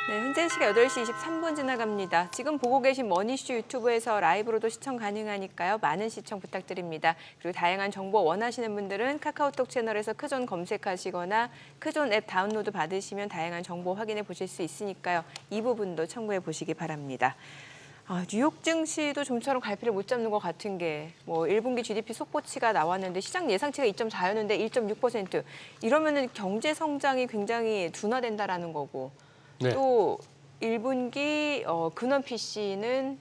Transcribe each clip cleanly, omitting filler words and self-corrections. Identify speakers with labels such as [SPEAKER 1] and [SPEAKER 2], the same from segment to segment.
[SPEAKER 1] 네, 현재 시각 8시 23분 지나갑니다. 지금 보고 계신 머니슈 유튜브에서 라이브로도 시청 가능하니까요. 많은 시청 부탁드립니다. 그리고 다양한 정보 원하시는 분들은 카카오톡 채널에서 크존 검색하시거나 크존 앱 다운로드 받으시면 다양한 정보 확인해 보실 수 있으니까요. 이 부분도 참고해 보시기 바랍니다. 뉴욕 증시도 좀처럼 갈피를 못 잡는 것 같은 게 뭐 1분기 GDP 속보치가 나왔는데 시장 예상치가 2.4였는데 1.6%. 이러면은 경제 성장이 굉장히 둔화된다라는 거고.
[SPEAKER 2] 네.
[SPEAKER 1] 또 1분기 근원 PC는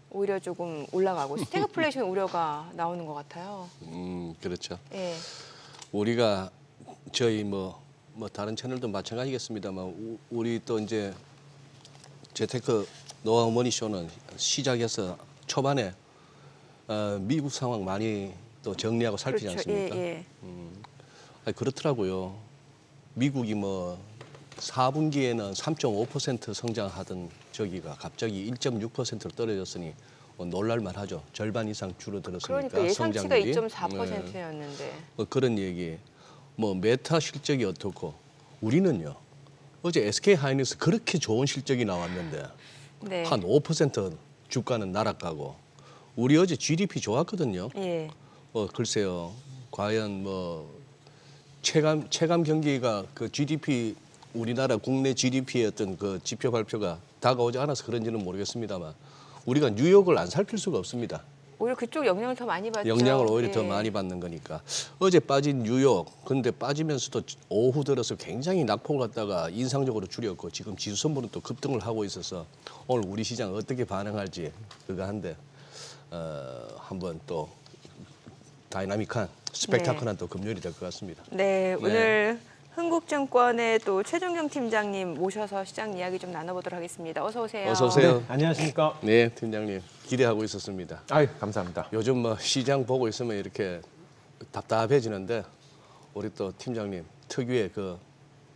[SPEAKER 1] 오히려 조금 올라가고 스태그플레이션 우려가 나오는 것 같아요.
[SPEAKER 2] 그렇죠.
[SPEAKER 1] 예.
[SPEAKER 2] 우리가 저희 뭐 다른 채널도 마찬가지겠습니다만 우리 또 이제 재테크 노하우 머니쇼는 시작해서 초반에 미국 상황 많이 또 정리하고 살피지
[SPEAKER 1] 그렇죠.
[SPEAKER 2] 않습니까?
[SPEAKER 1] 예.
[SPEAKER 2] 그렇더라고요. 미국이 뭐 4분기에는 3.5% 성장하던 저기가 갑자기 1.6%로 떨어졌으니 놀랄만 하죠. 절반 이상 줄어들었으니까
[SPEAKER 1] 그러니까 예상치가
[SPEAKER 2] 성장률이.
[SPEAKER 1] 2.4%였는데.
[SPEAKER 2] 그런 얘기. 뭐 메타 실적이 어떻고 우리는요. 어제 SK 하이닉스 그렇게 좋은 실적이 나왔는데
[SPEAKER 1] 네.
[SPEAKER 2] 한 5% 주가는 날아가고 우리 어제 GDP 좋았거든요.
[SPEAKER 1] 예.
[SPEAKER 2] 글쎄요. 과연 뭐 체감 경기가 그 GDP 우리나라 국내 GDP의 어떤 그 지표 발표가 다가오지 않아서 그런지는 모르겠습니다만 우리가 뉴욕을 안 살필 수가 없습니다.
[SPEAKER 1] 오히려 그쪽 영향을 더 많이 받죠.
[SPEAKER 2] 영향을 오히려
[SPEAKER 1] 예.
[SPEAKER 2] 더 많이 받는 거니까. 어제 빠진 뉴욕, 근데 빠지면서도 오후 들어서 굉장히 낙폭을 갖다가 인상적으로 줄였고 지금 지수 선물은 또 급등을 하고 있어서 오늘 우리 시장 어떻게 반응할지 그거 한데 한번 또 다이나믹한 스펙타클한 또 금요일이 될 것 같습니다.
[SPEAKER 1] 네, 오늘 흥국증권의 또 최종경 팀장님 모셔서 시장 이야기 좀 나눠보도록 하겠습니다. 어서 오세요.
[SPEAKER 2] 어서 오세요.
[SPEAKER 3] 네, 안녕하십니까?
[SPEAKER 2] 네, 팀장님 기대하고 있었습니다.
[SPEAKER 3] 아유, 감사합니다.
[SPEAKER 2] 요즘 뭐 시장 보고 있으면 이렇게 답답해지는데 우리 또 팀장님 특유의 그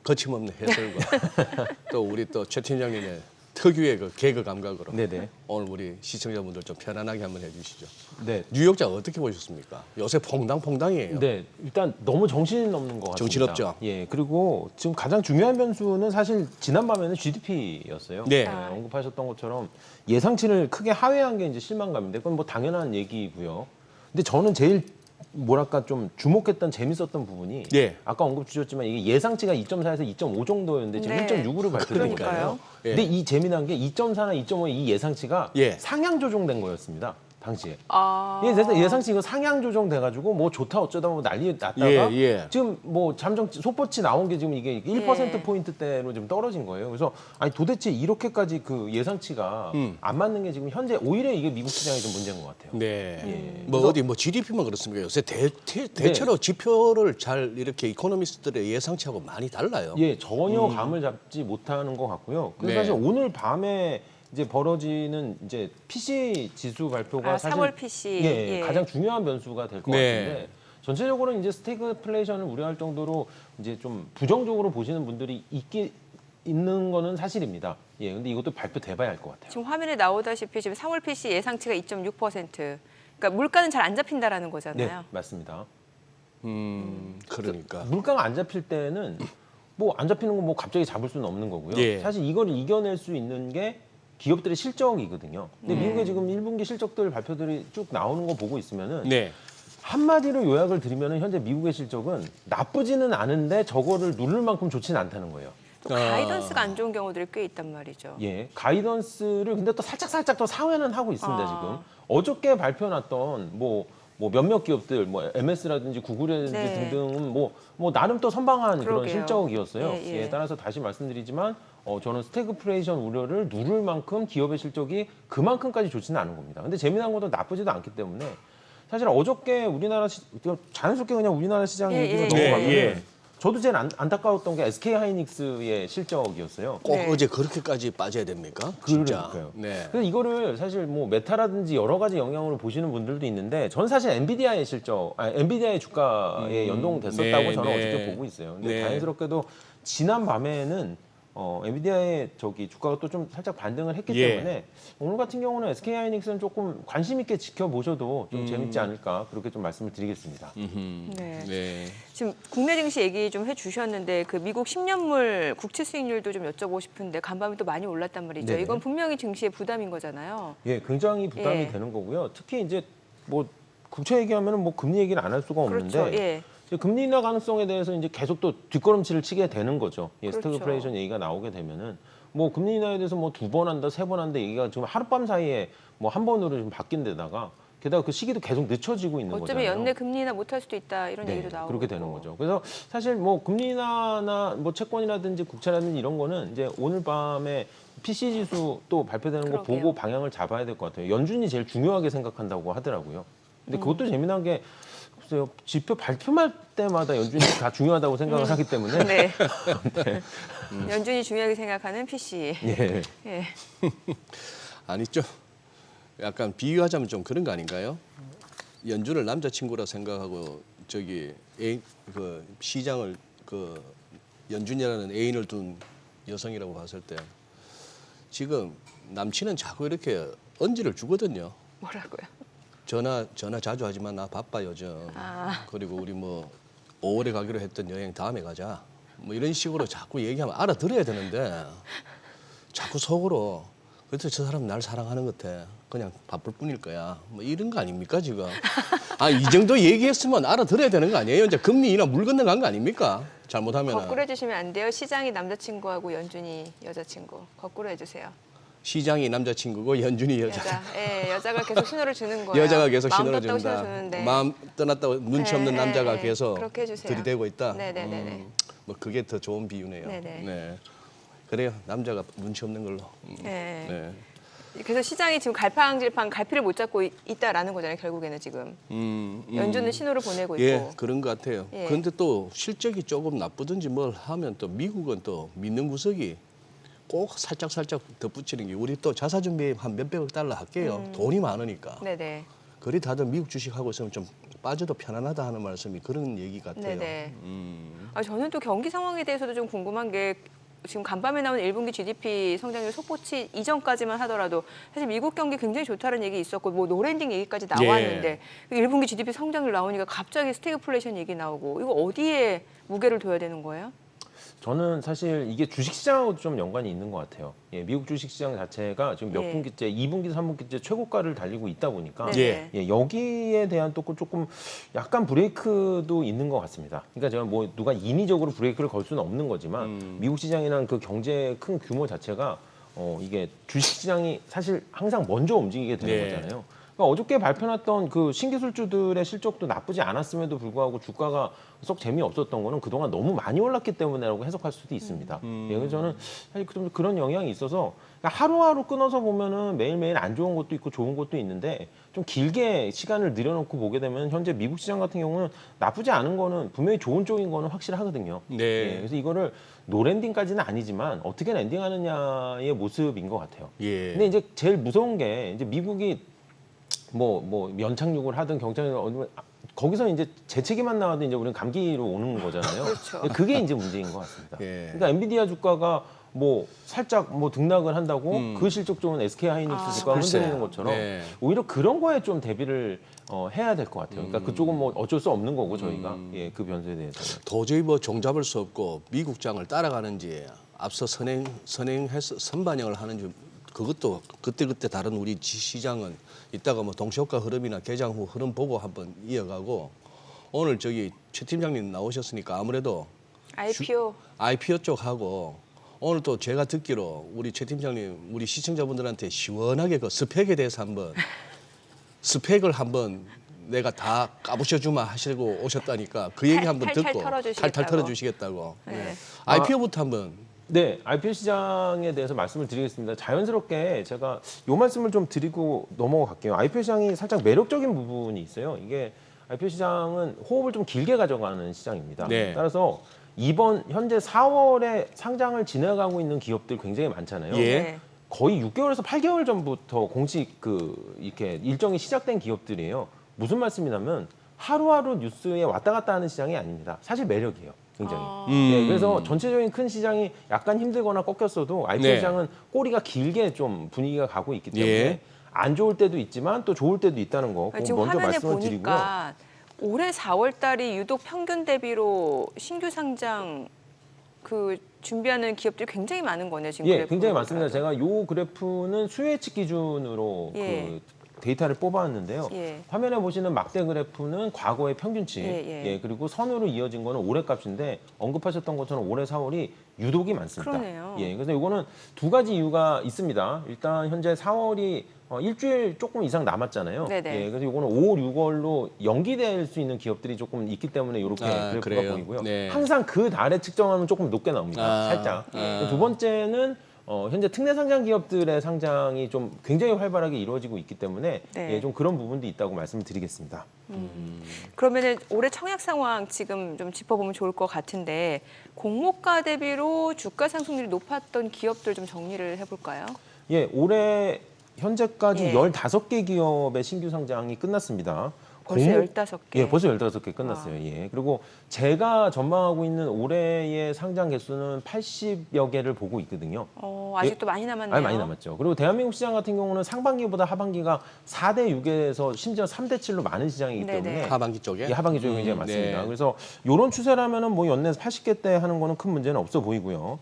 [SPEAKER 2] 거침없는 해설과 또 우리 또 최 팀장님의 특유의 그 개그 감각으로
[SPEAKER 3] 네네.
[SPEAKER 2] 오늘 우리 시청자분들 좀 편안하게 한번 해주시죠.
[SPEAKER 3] 네.
[SPEAKER 2] 뉴욕장 어떻게 보셨습니까? 요새 퐁당퐁당이에요.
[SPEAKER 3] 네, 일단 너무 정신없는 것 같습니다.
[SPEAKER 2] 정신없죠.
[SPEAKER 3] 예, 그리고 지금 가장 중요한 변수는 사실 지난밤에는 GDP였어요.
[SPEAKER 2] 네.
[SPEAKER 3] 언급하셨던 것처럼 예상치를 크게 하회한 게 이제 실망감인데 그건 뭐 당연한 얘기고요. 근데 저는 제일 뭐랄까 좀 주목했던 재밌었던 부분이
[SPEAKER 2] 네.
[SPEAKER 3] 아까 언급 주셨지만 이게 예상치가 2.4에서 2.5 정도였는데 지금
[SPEAKER 1] 네.
[SPEAKER 3] 1.6으로 발표되니까요.
[SPEAKER 1] 그러니까요.
[SPEAKER 2] 예.
[SPEAKER 3] 근데 이 재미난 게 2.4나 2.5의 이 예상치가
[SPEAKER 2] 예.
[SPEAKER 3] 상향 조정된 거였습니다. 당시에.
[SPEAKER 1] 아,
[SPEAKER 3] 예상치 이거 상향 조정돼가지고 뭐 좋다 어쩌다 뭐 난리 났다가
[SPEAKER 2] 예.
[SPEAKER 3] 지금 뭐 잠정 속보치 나온 게 지금 이게 1% 포인트대로 지금 떨어진 거예요. 그래서 아니 도대체 이렇게까지 그 예상치가 안 맞는 게 지금 현재 오히려 이게 미국 시장이 좀 문제인 것 같아요.
[SPEAKER 2] 네.
[SPEAKER 3] 예.
[SPEAKER 2] 뭐 어디 뭐 GDP만 그렇습니까? 요새 대체로 지표를 잘 이렇게 이코노미스트들의 예상치하고 많이 달라요.
[SPEAKER 3] 예, 전혀 감을 잡지 못하는 것 같고요. 그래서
[SPEAKER 2] 네.
[SPEAKER 3] 사실 오늘 밤에 이제 벌어지는 이제 PC 지수 발표가 사실
[SPEAKER 1] 3월 PC.
[SPEAKER 3] 예, 가장 중요한 변수가 될 것
[SPEAKER 2] 네.
[SPEAKER 3] 같은데 전체적으로 이제 스태그플레이션을 우려할 정도로 이제 좀 부정적으로 보시는 분들이 있는 거는 사실입니다. 예, 근데 이것도 발표돼봐야 할 것 같아요.
[SPEAKER 1] 지금 화면에 나오다시피 지금 3월 PC 예상치가 2.6%. 그러니까 물가는 잘 안 잡힌다라는
[SPEAKER 3] 네,
[SPEAKER 1] 거잖아요.
[SPEAKER 3] 맞습니다.
[SPEAKER 2] 그러니까.
[SPEAKER 3] 물가가 안 잡힐 때는 뭐 안 잡히는 건 뭐 갑자기 잡을 수는 없는 거고요.
[SPEAKER 2] 예.
[SPEAKER 3] 사실 이걸 이겨낼 수 있는 게 기업들의 실적이거든요. 근데 미국의 지금 1분기 실적들 발표들이 쭉 나오는 거 보고 있으면은
[SPEAKER 2] 네.
[SPEAKER 3] 한마디로 요약을 드리면은 현재 미국의 실적은 나쁘지는 않은데 저거를 누를 만큼 좋지는 않다는 거예요.
[SPEAKER 1] 또 가이던스가 안 좋은 경우들이 꽤 있단 말이죠.
[SPEAKER 3] 예, 가이던스를 근데 또 살짝 또 상회는 하고 있습니다. 지금 어저께 발표났던 뭐 몇몇 기업들 뭐 MS라든지 구글이라든지
[SPEAKER 1] 네.
[SPEAKER 3] 등등은 뭐 나름 또 선방한 그런
[SPEAKER 1] 그러게요.
[SPEAKER 3] 실적이었어요.
[SPEAKER 1] 예.
[SPEAKER 3] 예, 따라서 다시 말씀드리지만 저는 스태그플레이션 우려를 누를 만큼 기업의 실적이 그만큼까지 좋지는 않은 겁니다. 근데 재미난 것도 나쁘지도 않기 때문에 사실 어저께 우리나라 자연스럽게 그냥 우리나라 시장 얘기로 넘어가면
[SPEAKER 2] 예.
[SPEAKER 3] 저도 제일 안타까웠던 게 SK 하이닉스의 실적이었어요.
[SPEAKER 2] 꼭
[SPEAKER 1] 네.
[SPEAKER 2] 어제 그렇게까지 빠져야 됩니까? 진짜.
[SPEAKER 3] 그러니까요.
[SPEAKER 2] 네.
[SPEAKER 3] 그래서 이거를 사실 뭐 메타라든지 여러 가지 영향으로 보시는 분들도 있는데 전 사실 엔비디아의 엔비디아의 주가에 연동됐었다고
[SPEAKER 2] 네,
[SPEAKER 3] 저는
[SPEAKER 2] 네.
[SPEAKER 3] 어저께 보고 있어요. 근데
[SPEAKER 2] 네.
[SPEAKER 3] 다행스럽게도 지난 밤에는 엔비디아의 주가가 또 좀 살짝 반등을 했기
[SPEAKER 2] 예.
[SPEAKER 3] 때문에 오늘 같은 경우는 SK 하이닉스는 조금 관심 있게 지켜보셔도 좀 재밌지 않을까 그렇게 좀 말씀을 드리겠습니다.
[SPEAKER 1] 네.
[SPEAKER 2] 네.
[SPEAKER 1] 지금 국내 증시 얘기 좀 해주셨는데 그 미국 10년물 국채 수익률도 좀 여쭤보고 싶은데 간밤에 또 많이 올랐단 말이죠.
[SPEAKER 3] 네네.
[SPEAKER 1] 이건 분명히 증시의 부담인 거잖아요.
[SPEAKER 3] 예, 굉장히 부담이
[SPEAKER 1] 예.
[SPEAKER 3] 되는 거고요. 특히 이제 뭐 국채 얘기하면은 뭐 금리 얘기를 안 할 수가 없는데
[SPEAKER 1] 그렇죠. 예.
[SPEAKER 3] 이제 금리 인하 가능성에 대해서 이제 계속 또 뒷걸음질을 치게 되는 거죠. 예,
[SPEAKER 1] 그렇죠.
[SPEAKER 3] 스태그플레이션 얘기가 나오게 되면은 뭐 금리 인하에 대해서 뭐 2번 한다, 3번 한다 얘기가 지금 하룻밤 사이에 뭐 한 번으로 좀 바뀐 데다가 게다가 그 시기도 계속 늦춰지고 있는 거잖아요.
[SPEAKER 1] 어쩌면 연내 금리 인하 못할 수도 있다 이런
[SPEAKER 3] 네,
[SPEAKER 1] 얘기도 나오고
[SPEAKER 3] 그렇게 되는 거죠. 그래서 사실 뭐 금리 인하나 뭐 채권이라든지 국채라든지 이런 거는 이제 오늘 밤에 PC 지수 또 발표되는 거
[SPEAKER 1] 그러게요.
[SPEAKER 3] 보고 방향을 잡아야 될 것 같아요. 연준이 제일 중요하게 생각한다고 하더라고요. 근데 그것도 재미난 게 글쎄요, 지표 발표할 때마다 연준이 다 중요하다고 생각을 하기 때문에
[SPEAKER 1] 네. 연준이 중요하게 생각하는 PC.
[SPEAKER 3] 예.
[SPEAKER 1] 예.
[SPEAKER 2] 아니 좀 약간 비유하자면 좀 그런 거 아닌가요? 연준을 남자친구라 생각하고 그 시장을 그 연준이라는 애인을 둔 여성이라고 봤을 때 지금 남친은 자꾸 이렇게 언지를 주거든요.
[SPEAKER 1] 뭐라고요?
[SPEAKER 2] 전화 자주 하지만 나 바빠 요즘. 그리고 우리 뭐 5월에 가기로 했던 여행 다음에 가자. 뭐 이런 식으로 자꾸 얘기하면 알아들어야 되는데 자꾸 속으로 그래도 저 사람 날 사랑하는 것 같아. 그냥 바쁠 뿐일 거야. 뭐 이런 거 아닙니까 지금? 아 이 정도 얘기했으면 알아들어야 되는 거 아니에요? 이제 금리 인하 물 건너간 거 아닙니까? 잘못하면
[SPEAKER 1] 거꾸로 해주시면 안 돼요. 시장이 남자친구하고 연준이 여자친구. 거꾸로 해주세요.
[SPEAKER 2] 시장이 남자친구고 연준이 여자.
[SPEAKER 1] 예, 여자가 계속 신호를 주는 거예요.
[SPEAKER 2] 여자가 계속
[SPEAKER 1] 마음
[SPEAKER 2] 신호를
[SPEAKER 1] 떴다고
[SPEAKER 2] 준다.
[SPEAKER 1] 신호 주는데.
[SPEAKER 2] 마음 떠났다고 눈치 없는
[SPEAKER 1] 예,
[SPEAKER 2] 남자가
[SPEAKER 1] 예,
[SPEAKER 2] 계속
[SPEAKER 1] 그렇게 해주세요.
[SPEAKER 2] 들이대고 있다.
[SPEAKER 1] 네네네네.
[SPEAKER 2] 뭐 그게 더 좋은 비유네요.
[SPEAKER 1] 네네.
[SPEAKER 2] 네. 그래요. 남자가 눈치 없는 걸로.
[SPEAKER 1] 네.
[SPEAKER 2] 네.
[SPEAKER 1] 그래서 시장이 지금 갈팡질팡 갈피를 못 잡고 있다라는 거잖아요. 결국에는 지금 연준은 신호를 보내고 있고.
[SPEAKER 2] 예, 그런 것 같아요.
[SPEAKER 1] 예.
[SPEAKER 2] 그런데 또 실적이 조금 나쁘든지 뭘 하면 또 미국은 또 믿는 구석이 꼭 살짝 덧붙이는 게 우리 또 자사준비 한 몇백억 달러 할게요. 돈이 많으니까.
[SPEAKER 1] 네네.
[SPEAKER 2] 그리 다들 미국 주식 하고 있으면 좀 빠져도 편안하다 하는 말씀이 그런 얘기 같아요.
[SPEAKER 1] 네네. 저는 또 경기 상황에 대해서도 좀 궁금한 게 지금 간밤에 나온 1분기 GDP 성장률 속보치 이전까지만 하더라도 사실 미국 경기 굉장히 좋다는 얘기 있었고 뭐 노랜딩 얘기까지 나왔는데 1분기 GDP 성장률 나오니까 갑자기 스태그플레이션 얘기 나오고 이거 어디에 무게를 둬야 되는 거예요?
[SPEAKER 3] 저는 사실 이게 주식시장하고도 좀 연관이 있는 것 같아요. 예, 미국 주식시장 자체가 지금 몇
[SPEAKER 1] 예.
[SPEAKER 3] 분기째, 2분기, 3분기째 최고가를 달리고 있다 보니까
[SPEAKER 1] 네.
[SPEAKER 3] 예, 여기에 대한 또 조금 약간 브레이크도 있는 것 같습니다. 그러니까 제가 뭐 누가 인위적으로 브레이크를 걸 수는 없는 거지만 미국 시장이라는 그 경제의 큰 규모 자체가 이게 주식시장이 사실 항상 먼저 움직이게 되는
[SPEAKER 2] 네.
[SPEAKER 3] 거잖아요. 그러니까 어저께 발표났던 그 신기술주들의 실적도 나쁘지 않았음에도 불구하고 주가가 썩 재미없었던 거는 그동안 너무 많이 올랐기 때문에라고 해석할 수도 있습니다. 예, 그래서 저는 사실 좀 그런 영향이 있어서 그러니까 하루하루 끊어서 보면은 매일매일 안 좋은 것도 있고 좋은 것도 있는데 좀 길게 시간을 늘여놓고 보게 되면 현재 미국 시장 같은 경우는 나쁘지 않은 거는 분명히 좋은 쪽인 거는 확실하거든요.
[SPEAKER 2] 네.
[SPEAKER 3] 예, 그래서 이거를 노랜딩까지는 아니지만 어떻게 랜딩하느냐의 모습인 것 같아요.
[SPEAKER 2] 예.
[SPEAKER 3] 근데 이제 제일 무서운 게 이제 미국이 뭐 연착륙을 하든 경착륙을 거기서 이제 재채기만 나와도 이제 우리는 감기로 오는 거잖아요.
[SPEAKER 1] 그렇죠.
[SPEAKER 3] 그게 이제 문제인 것 같습니다.
[SPEAKER 2] 예.
[SPEAKER 3] 그러니까 엔비디아 주가가 뭐 살짝 뭐 등락을 한다고 그 실적 좋은 SK 하이닉스 주가가
[SPEAKER 2] 글쎄요.
[SPEAKER 3] 흔들리는 것처럼
[SPEAKER 2] 네.
[SPEAKER 3] 오히려 그런 거에 좀 대비를 해야 될 것 같아요. 그러니까 그쪽은 뭐 어쩔 수 없는 거고 저희가 예, 그 변수에 대해서는.
[SPEAKER 2] 도저히 뭐 종잡을 수 없고 미국장을 따라가는지 앞서 선행해서 선반영을 하는지 그것도 그때 다른 우리 시장은 이따가 뭐 동시효과 흐름이나 개장 후 흐름 보고 한번 이어가고 오늘 저기 최 팀장님 나오셨으니까 아무래도 IPO 쪽하고 오늘 또 제가 듣기로 우리 최 팀장님 우리 시청자분들한테 시원하게 그 스펙에 대해서 한번 스펙을 한번 내가 다 까부셔주마 하시고 오셨다니까 그 얘기 한번
[SPEAKER 1] 탈탈
[SPEAKER 2] 듣고
[SPEAKER 1] 털어주시겠다고.
[SPEAKER 2] 탈탈 털어주시겠다고.
[SPEAKER 1] 네.
[SPEAKER 2] IPO부터 한번.
[SPEAKER 3] 네, IPO 시장에 대해서 말씀을 드리겠습니다. 자연스럽게 제가 요 말씀을 좀 드리고 넘어갈게요. IPO 시장이 살짝 매력적인 부분이 있어요. 이게 IPO 시장은 호흡을 좀 길게 가져가는 시장입니다.
[SPEAKER 2] 네.
[SPEAKER 3] 따라서 이번 현재 4월에 상장을 진행하고 있는 기업들 굉장히 많잖아요.
[SPEAKER 2] 예.
[SPEAKER 1] 네.
[SPEAKER 3] 거의 6개월에서 8개월 전부터 공식 이렇게 일정이 시작된 기업들이에요. 무슨 말씀이냐면 하루하루 뉴스에 왔다 갔다 하는 시장이 아닙니다. 사실 매력이에요. 굉장히. 네, 그래서 전체적인 큰 시장이 약간 힘들거나 꺾였어도 IPO
[SPEAKER 2] 네.
[SPEAKER 3] 시장은 꼬리가 길게 좀 분위기가 가고 있기 때문에
[SPEAKER 2] 예.
[SPEAKER 3] 안 좋을 때도 있지만 또 좋을 때도 있다는 거 꼭
[SPEAKER 1] 지금
[SPEAKER 3] 먼저
[SPEAKER 1] 화면에
[SPEAKER 3] 말씀을 드리고요.
[SPEAKER 1] 보니까 올해 4월 달이 유독 평균 대비로 신규 상장 그 준비하는 기업들이 굉장히 많은 거네요. 지금
[SPEAKER 3] 예,
[SPEAKER 1] 그래프로
[SPEAKER 3] 굉장히 많습니다.
[SPEAKER 1] 보더라도.
[SPEAKER 3] 제가 요 그래프는 수혜측 기준으로
[SPEAKER 1] 예.
[SPEAKER 3] 그 데이터를 뽑아왔는데요.
[SPEAKER 1] 예.
[SPEAKER 3] 화면에 보시는 막대 그래프는 과거의 평균치,
[SPEAKER 1] 예.
[SPEAKER 3] 그리고 선으로 이어진 거는 올해 값인데 언급하셨던 것처럼 올해 4월이 유독이 많습니다.
[SPEAKER 1] 그러네요.
[SPEAKER 3] 예, 그래서 이거는 두 가지 이유가 있습니다. 일단 현재 4월이 일주일 조금 이상 남았잖아요.
[SPEAKER 1] 네네.
[SPEAKER 3] 예, 그래서 이거는 5, 6월로 연기될 수 있는 기업들이 조금 있기 때문에 이렇게
[SPEAKER 2] 아,
[SPEAKER 3] 그래프가
[SPEAKER 2] 그래요?
[SPEAKER 3] 보이고요.
[SPEAKER 2] 네.
[SPEAKER 3] 항상 그 달에 측정하면 조금 높게 나옵니다.
[SPEAKER 2] 아,
[SPEAKER 3] 살짝.
[SPEAKER 2] 아.
[SPEAKER 3] 두 번째는 현재 특례 상장 기업들의 상장이 좀 굉장히 활발하게 이루어지고 있기 때문에
[SPEAKER 1] 네.
[SPEAKER 3] 예, 좀 그런 부분도 있다고 말씀을 드리겠습니다.
[SPEAKER 1] 그러면은 올해 청약 상황 지금 좀 짚어보면 좋을 것 같은데 공모가 대비로 주가 상승률이 높았던 기업들 좀 정리를 해볼까요?
[SPEAKER 3] 예, 올해 현재까지
[SPEAKER 1] 예.
[SPEAKER 3] 15개 기업의 신규 상장이 끝났습니다.
[SPEAKER 1] 벌써
[SPEAKER 3] 공모-
[SPEAKER 1] 15개.
[SPEAKER 3] 예, 벌써 15개 끝났어요. 예. 그리고 제가 전망하고 있는 올해의 상장 개수는 80여 개를 보고 있거든요.
[SPEAKER 1] 아직도 많이 남았네요.
[SPEAKER 3] 아니, 많이 남았죠. 그리고 대한민국 시장 같은 경우는 상반기보다 하반기가 4대 6에서 심지어 3대 7로 많은 시장이기
[SPEAKER 1] 네네.
[SPEAKER 3] 때문에
[SPEAKER 2] 하반기 쪽에.
[SPEAKER 3] 예, 하반기 쪽에 굉장히 많습니다.
[SPEAKER 2] 네.
[SPEAKER 3] 그래서 이런 추세라면은 뭐 연내 80개대 하는 거는 큰 문제는 없어 보이고요.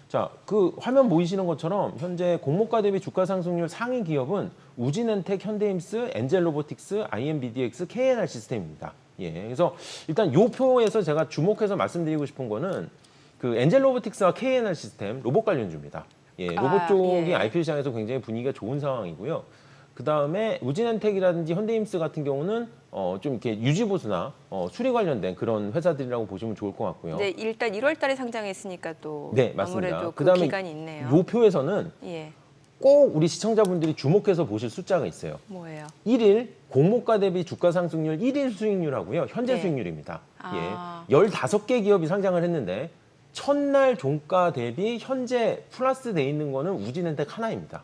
[SPEAKER 3] 자, 그 화면 보이시는 것처럼 현재 공모가 대비 주가 상승률 상위 기업은 우진엔텍, 현대임스, 엔젤로보틱스, IMBDX, KNR 시스템입니다. 예, 그래서 일단 요 표에서 제가 주목해서 말씀드리고 싶은 거는 그 엔젤로보틱스와 KNR 시스템 로봇 관련주입니다. 예, 로봇 쪽이
[SPEAKER 1] 예.
[SPEAKER 3] IPO 시장에서 굉장히 분위기가 좋은 상황이고요. 그 다음에 우진엔텍이라든지 현대임스 같은 경우는 좀 이렇게 유지보수나 수리 관련된 그런 회사들이라고 보시면 좋을 것 같고요.
[SPEAKER 1] 네, 일단 1월 달에 상장했으니까 또
[SPEAKER 3] 네, 맞습니다.
[SPEAKER 1] 아무래도 그
[SPEAKER 3] 그다음에
[SPEAKER 1] 기간이 있네요.
[SPEAKER 3] 요 표에서는
[SPEAKER 1] 예,
[SPEAKER 3] 꼭 우리 시청자분들이 주목해서 보실 숫자가 있어요.
[SPEAKER 1] 뭐예요?
[SPEAKER 3] 1일 공모가 대비 주가 상승률 1일 수익률하고요. 현재
[SPEAKER 1] 네.
[SPEAKER 3] 수익률입니다.
[SPEAKER 1] 아.
[SPEAKER 3] 예. 15개 기업이 상장을 했는데 첫날 종가 대비 현재 플러스 돼 있는 거는 우진엔텍 하나입니다.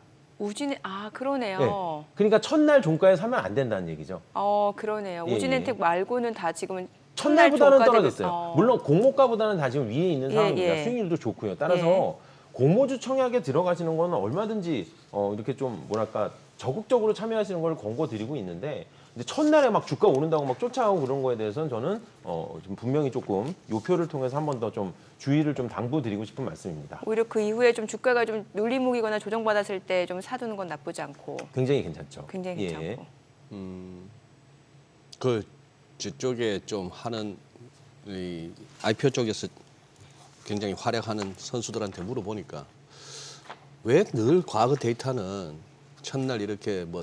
[SPEAKER 1] 그러네요.
[SPEAKER 3] 예. 그러니까 첫날 종가에 사면 안 된다는 얘기죠.
[SPEAKER 1] 그러네요.
[SPEAKER 3] 예,
[SPEAKER 1] 우진엔텍 말고는 다 지금은
[SPEAKER 3] 첫날보다는
[SPEAKER 1] 종가 대비-
[SPEAKER 3] 떨어졌어요. 물론 공모가보다는 다 지금 위에 있는
[SPEAKER 1] 예,
[SPEAKER 3] 상황입니다.
[SPEAKER 1] 예.
[SPEAKER 3] 수익률도 좋고요. 따라서 공모주 청약에 들어가시는 거는 얼마든지 이렇게 좀 뭐랄까 적극적으로 참여하시는 걸 권고드리고 있는데 근데 첫날에 막 주가 오른다고 막 쫓아가고 그런 거에 대해서는 저는 좀 분명히 조금 요 표를 통해서 한 번 더 좀 주의를 좀 당부드리고 싶은 말씀입니다.
[SPEAKER 1] 오히려 그 이후에 좀 주가가 좀 눌림목이거나 조정받았을 때 좀 사두는 건 나쁘지 않고
[SPEAKER 3] 굉장히 괜찮죠.
[SPEAKER 1] 굉장히
[SPEAKER 3] 예.
[SPEAKER 1] 괜찮고.
[SPEAKER 2] 그 저쪽에 좀 하는 이 IPO 쪽에서 굉장히 활약하는 선수들한테 물어보니까 왜 늘 과거 데이터는 첫날 이렇게 뭐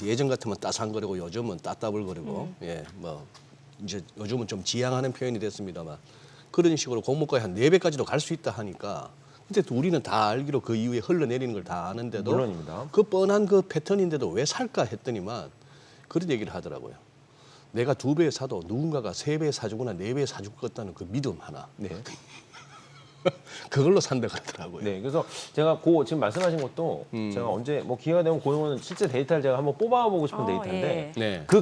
[SPEAKER 2] 예전 같으면 따상거리고 요즘은 따따블거리고 뭐 이제 요즘은 좀 지양하는 표현이 됐습니다만 그런 식으로 공모가에 한 4배까지도 갈 수 있다 하니까 근데 또 우리는 다 알기로 그 이후에 흘러내리는 걸 다 아는데도
[SPEAKER 3] 물론입니다.
[SPEAKER 2] 그 뻔한 그 패턴인데도 왜 살까 했더니만 그런 얘기를 하더라고요. 내가 2배 사도 누군가가 3배 사주거나 4배 사줄 것 같다는 그 믿음 하나.
[SPEAKER 3] 네.
[SPEAKER 2] 그걸로 산다 그러더라고요.
[SPEAKER 3] 네, 그래서 제가 지금 말씀하신 것도 제가 언제 뭐 기회가 되면 그거는 실제 데이터를 제가 한번 뽑아보고 싶은 데이터인데
[SPEAKER 1] 예.
[SPEAKER 2] 네.
[SPEAKER 3] 그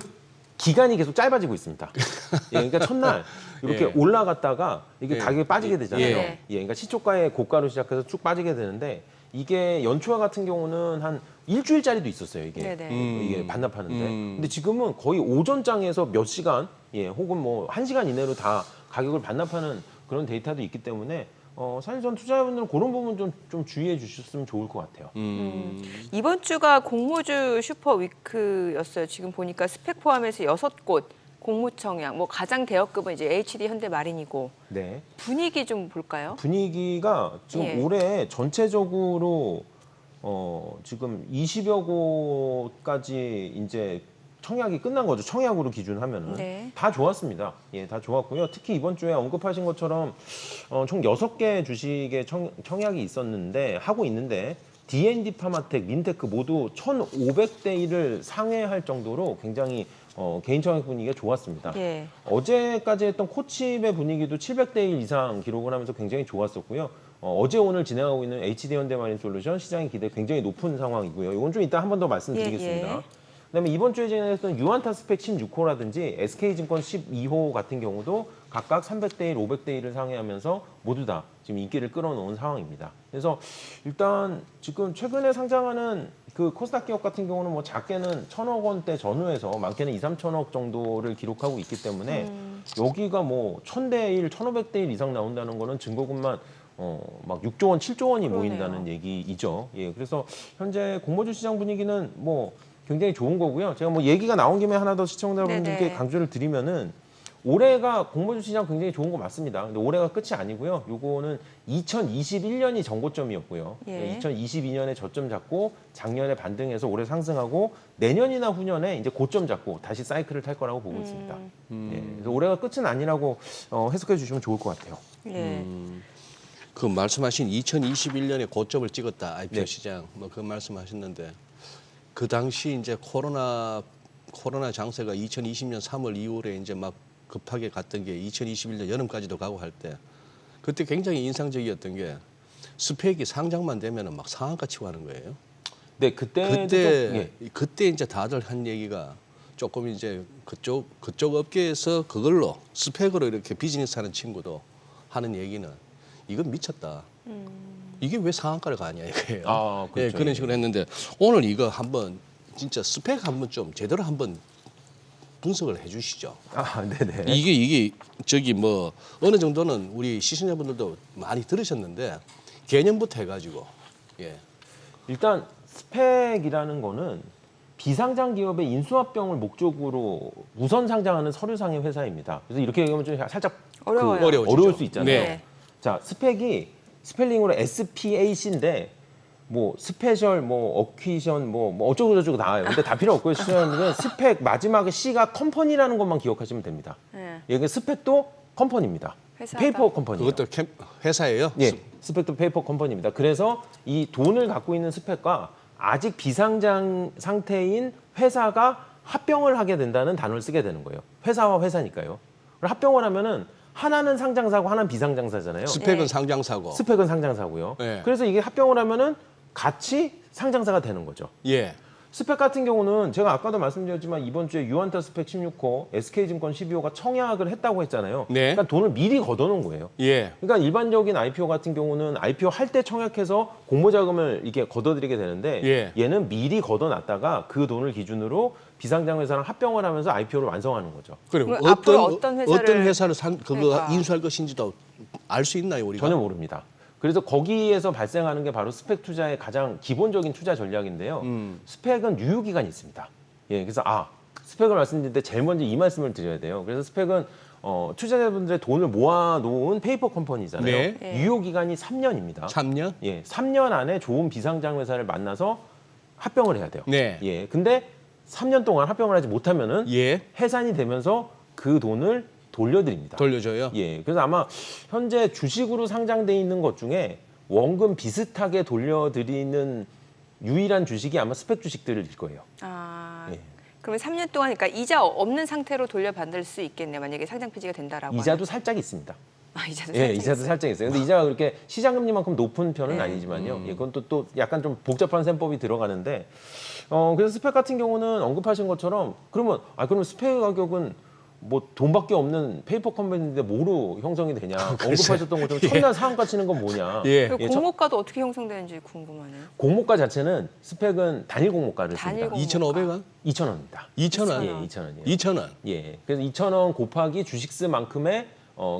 [SPEAKER 3] 기간이 계속 짧아지고 있습니다. 예, 그러니까 첫날 이렇게
[SPEAKER 2] 예.
[SPEAKER 3] 올라갔다가 이게
[SPEAKER 2] 예.
[SPEAKER 3] 가격이 빠지게 되잖아요.
[SPEAKER 1] 예.
[SPEAKER 3] 예, 그러니까 시초가의 고가로 시작해서 쭉 빠지게 되는데 이게 연초와 같은 경우는 한 일주일짜리도 있었어요. 이게
[SPEAKER 1] 네네.
[SPEAKER 3] 이게 반납하는데. 근데 지금은 거의 오전장에서 몇 시간, 혹은 뭐 1시간 이내로 다 가격을 반납하는 그런 데이터도 있기 때문에 사실 전 투자자분들은 그런 부분 좀 주의해 주셨으면 좋을 것 같아요.
[SPEAKER 1] 이번 주가 공모주 슈퍼위크였어요. 지금 보니까 스펙 포함해서 6곳 공모청약, 뭐 가장 대여급은 이제 HD 현대마린이고
[SPEAKER 3] 네.
[SPEAKER 1] 분위기 좀 볼까요?
[SPEAKER 3] 분위기가 지금
[SPEAKER 1] 예.
[SPEAKER 3] 올해 전체적으로 지금 20여 곳까지 이제 청약이 끝난 거죠. 청약으로 기준하면은
[SPEAKER 1] 네.
[SPEAKER 3] 다 좋았습니다. 예, 다 좋았고요. 특히 이번 주에 언급하신 것처럼 총 6개 주식의 청약이 하고 있는데 D&D 파마텍, 민테크 모두 1,500대 1을 상회할 정도로 굉장히 개인 청약 분위기가 좋았습니다.
[SPEAKER 1] 예.
[SPEAKER 3] 어제까지 했던 코칩의 분위기도 700대 1 이상 기록을 하면서 굉장히 좋았었고요. 어제 오늘 진행하고 있는 HD 현대마린 솔루션 시장의 기대 굉장히 높은 상황이고요. 이건 좀 이따 한 번 더 말씀드리겠습니다.
[SPEAKER 1] 예.
[SPEAKER 3] 그다음에 이번 주에 진행했던 유안타 스펙 16호라든지 SK증권 12호 같은 경우도 각각 300대 1, 500대 1을 상회하면서 모두 다 지금 인기를 끌어놓은 상황입니다. 그래서 일단 지금 최근에 상장하는 그 코스닥 기업 같은 경우는 뭐 작게는 1,000억 원대 전후에서 많게는 2, 3천억 정도를 기록하고 있기 때문에 여기가 뭐 1,000대 1, 1,500대 1 이상 나온다는 거는 증거금만 막 6조 원, 7조 원이
[SPEAKER 1] 그러네요.
[SPEAKER 3] 모인다는 얘기이죠. 예, 그래서 현재 공모주 시장 분위기는 뭐 굉장히 좋은 거고요. 제가 뭐 얘기가 나온 김에 하나 더 시청자분들께
[SPEAKER 1] 네네.
[SPEAKER 3] 강조를 드리면은 올해가 공모주 시장 굉장히 좋은 거 맞습니다. 근데 올해가 끝이 아니고요. 요거는 2021년이 정고점이었고요.
[SPEAKER 1] 예.
[SPEAKER 3] 2022년에 저점 잡고 작년에 반등해서 올해 상승하고 내년이나 후년에 이제 고점 잡고 다시 사이클을 탈 거라고 보고 있습니다. 예, 그래서 올해가 끝은 아니라고 해석해 주시면 좋을 것 같아요.
[SPEAKER 1] 예.
[SPEAKER 2] 그 말씀하신 2021년에 고점을 찍었다 IPO
[SPEAKER 3] 네.
[SPEAKER 2] 시장 뭐 그 말씀하셨는데 그 당시 이제 코로나 장세가 2020년 3월 이후에 이제 막 급하게 갔던 게 2021년 여름까지도 가고 할 때 그때 굉장히 인상적이었던 게 스펙이 상장만 되면은 막 상한가 치고 하는 거예요.
[SPEAKER 3] 네,
[SPEAKER 2] 그때 이제 다들 한 얘기가 조금 이제 그쪽 업계에서 그걸로 스펙으로 이렇게 비즈니스 하는 친구도 하는 얘기는 이건 미쳤다. 이게 왜 상한가를 가냐 이거예요.
[SPEAKER 3] 아, 그렇죠.
[SPEAKER 2] 예, 그런 식으로 했는데 오늘 이거 한번 진짜 스펙 한번 좀 제대로 한번 분석을 해주시죠.
[SPEAKER 3] 아, 네네.
[SPEAKER 2] 이게 저기 뭐 어느 정도는 우리 시청자분들도 많이 들으셨는데 개념부터 해가지고 예.
[SPEAKER 3] 일단 스펙이라는 거는 비상장 기업의 인수합병을 목적으로 우선 상장하는 서류상의 회사입니다. 그래서 이렇게 얘기하면 좀 살짝
[SPEAKER 1] 어려워요.
[SPEAKER 2] 어려워지죠.
[SPEAKER 3] 어려울 수 있잖아요.
[SPEAKER 2] 네.
[SPEAKER 1] 네.
[SPEAKER 3] 자, 스펙이 스펠링으로 SPAC인데 뭐 스페셜 뭐 어퀴션 뭐 어쩌고 저쩌고 나와요. 근데 다 필요 없고요. 시청자분들은 스펙 마지막에 C가 컴퍼니라는 것만 기억하시면 됩니다.
[SPEAKER 1] 네.
[SPEAKER 3] 여기 스펙도 컴퍼니입니다.
[SPEAKER 1] 회사다.
[SPEAKER 3] 페이퍼 컴퍼니.
[SPEAKER 2] 그것도 회사예요?
[SPEAKER 3] 예, 스펙도 페이퍼 컴퍼니입니다. 그래서 이 돈을 갖고 있는 스펙과 아직 비상장 상태인 회사가 합병을 하게 된다는 단어를 쓰게 되는 거예요. 회사와 회사니까요. 그럼 합병을 하면은 하나는 상장사고 하나는 비상장사잖아요.
[SPEAKER 2] 스펙은
[SPEAKER 1] 네.
[SPEAKER 2] 상장사고.
[SPEAKER 3] 스펙은 상장사고요.
[SPEAKER 2] 네.
[SPEAKER 3] 그래서 이게 합병을 하면은 같이 상장사가 되는 거죠.
[SPEAKER 2] 예.
[SPEAKER 3] 스펙 같은 경우는 제가 아까도 말씀드렸지만 이번 주에 유한타 스펙 16호, SK증권 12호가 청약을 했다고 했잖아요.
[SPEAKER 2] 네.
[SPEAKER 3] 그러니까 돈을 미리 걷어놓은 거예요.
[SPEAKER 2] 예.
[SPEAKER 3] 그러니까 일반적인 IPO 같은 경우는 IPO 할 때 청약해서 공모자금을 이렇게 걷어들이게 되는데
[SPEAKER 2] 예.
[SPEAKER 3] 얘는 미리 걷어놨다가 그 돈을 기준으로 비상장 회사랑 합병을 하면서 IPO를 완성하는 거죠.
[SPEAKER 2] 그럼
[SPEAKER 1] 그럼 앞으로 어떤 회사를
[SPEAKER 2] 그거
[SPEAKER 1] 할까?
[SPEAKER 2] 인수할 것인지도 알 수 있나요 우리가?
[SPEAKER 3] 전혀 모릅니다. 그래서 거기에서 발생하는 게 바로 스펙 투자의 가장 기본적인 투자 전략인데요. 스펙은 유효기간이 있습니다. 예, 그래서 스펙을 말씀드릴 때 제일 먼저 이 말씀을 드려야 돼요. 그래서 스펙은 투자자분들의 돈을 모아놓은 페이퍼 컴퍼니잖아요.
[SPEAKER 2] 네.
[SPEAKER 1] 네.
[SPEAKER 3] 유효기간이 3년입니다.
[SPEAKER 2] 3년?
[SPEAKER 3] 예, 3년 안에 좋은 비상장 회사를 만나서 합병을 해야 돼요.
[SPEAKER 2] 네.
[SPEAKER 3] 예, 근데 3년 동안 합병을 하지 못하면은
[SPEAKER 2] 예.
[SPEAKER 3] 해산이 되면서 그 돈을 돌려드립니다.
[SPEAKER 2] 돌려줘요.
[SPEAKER 3] 예, 그래서 아마 현재 주식으로 상장돼 있는 것 중에 원금 비슷하게 돌려드리는 유일한 주식이 아마 스펙 주식들일 거예요.
[SPEAKER 1] 아,
[SPEAKER 3] 예.
[SPEAKER 1] 그러면 3년 동안 그러니까 이자 없는 상태로 돌려받을 수 있겠네요. 만약에 상장 폐지가 된다라고.
[SPEAKER 3] 이자도 살짝 있습니다.
[SPEAKER 1] 하면. 이자도
[SPEAKER 3] 예,
[SPEAKER 1] 살짝
[SPEAKER 3] 이자도
[SPEAKER 1] 있어요.
[SPEAKER 3] 살짝 있어요. 근데 이자가 그렇게 시장금리만큼 높은 편은
[SPEAKER 1] 네.
[SPEAKER 3] 아니지만요. 예, 그건 또 약간 좀 복잡한 셈법이 들어가는데, 그래서 스펙 같은 경우는 언급하신 것처럼 그러면 스펙 가격은 뭐 돈밖에 없는 페이퍼 컴퍼니인데 뭐로 형성이 되냐? 언급하셨던 것처럼 첫날 상한가 치는 건 뭐냐?
[SPEAKER 2] 예.
[SPEAKER 1] 그
[SPEAKER 3] 예,
[SPEAKER 1] 공모가도 어떻게 형성되는지 궁금하네요.
[SPEAKER 3] 공모가 자체는 스펙은 단일 공모가를
[SPEAKER 1] 단일
[SPEAKER 3] 씁니다.
[SPEAKER 1] 공모.
[SPEAKER 2] 2,500원?
[SPEAKER 3] 2,000원입니다.
[SPEAKER 2] 2,000원?
[SPEAKER 3] 예, 2,000원이에요.
[SPEAKER 2] 2,000원.
[SPEAKER 3] 예, 그래서 2,000원 곱하기 주식수만큼의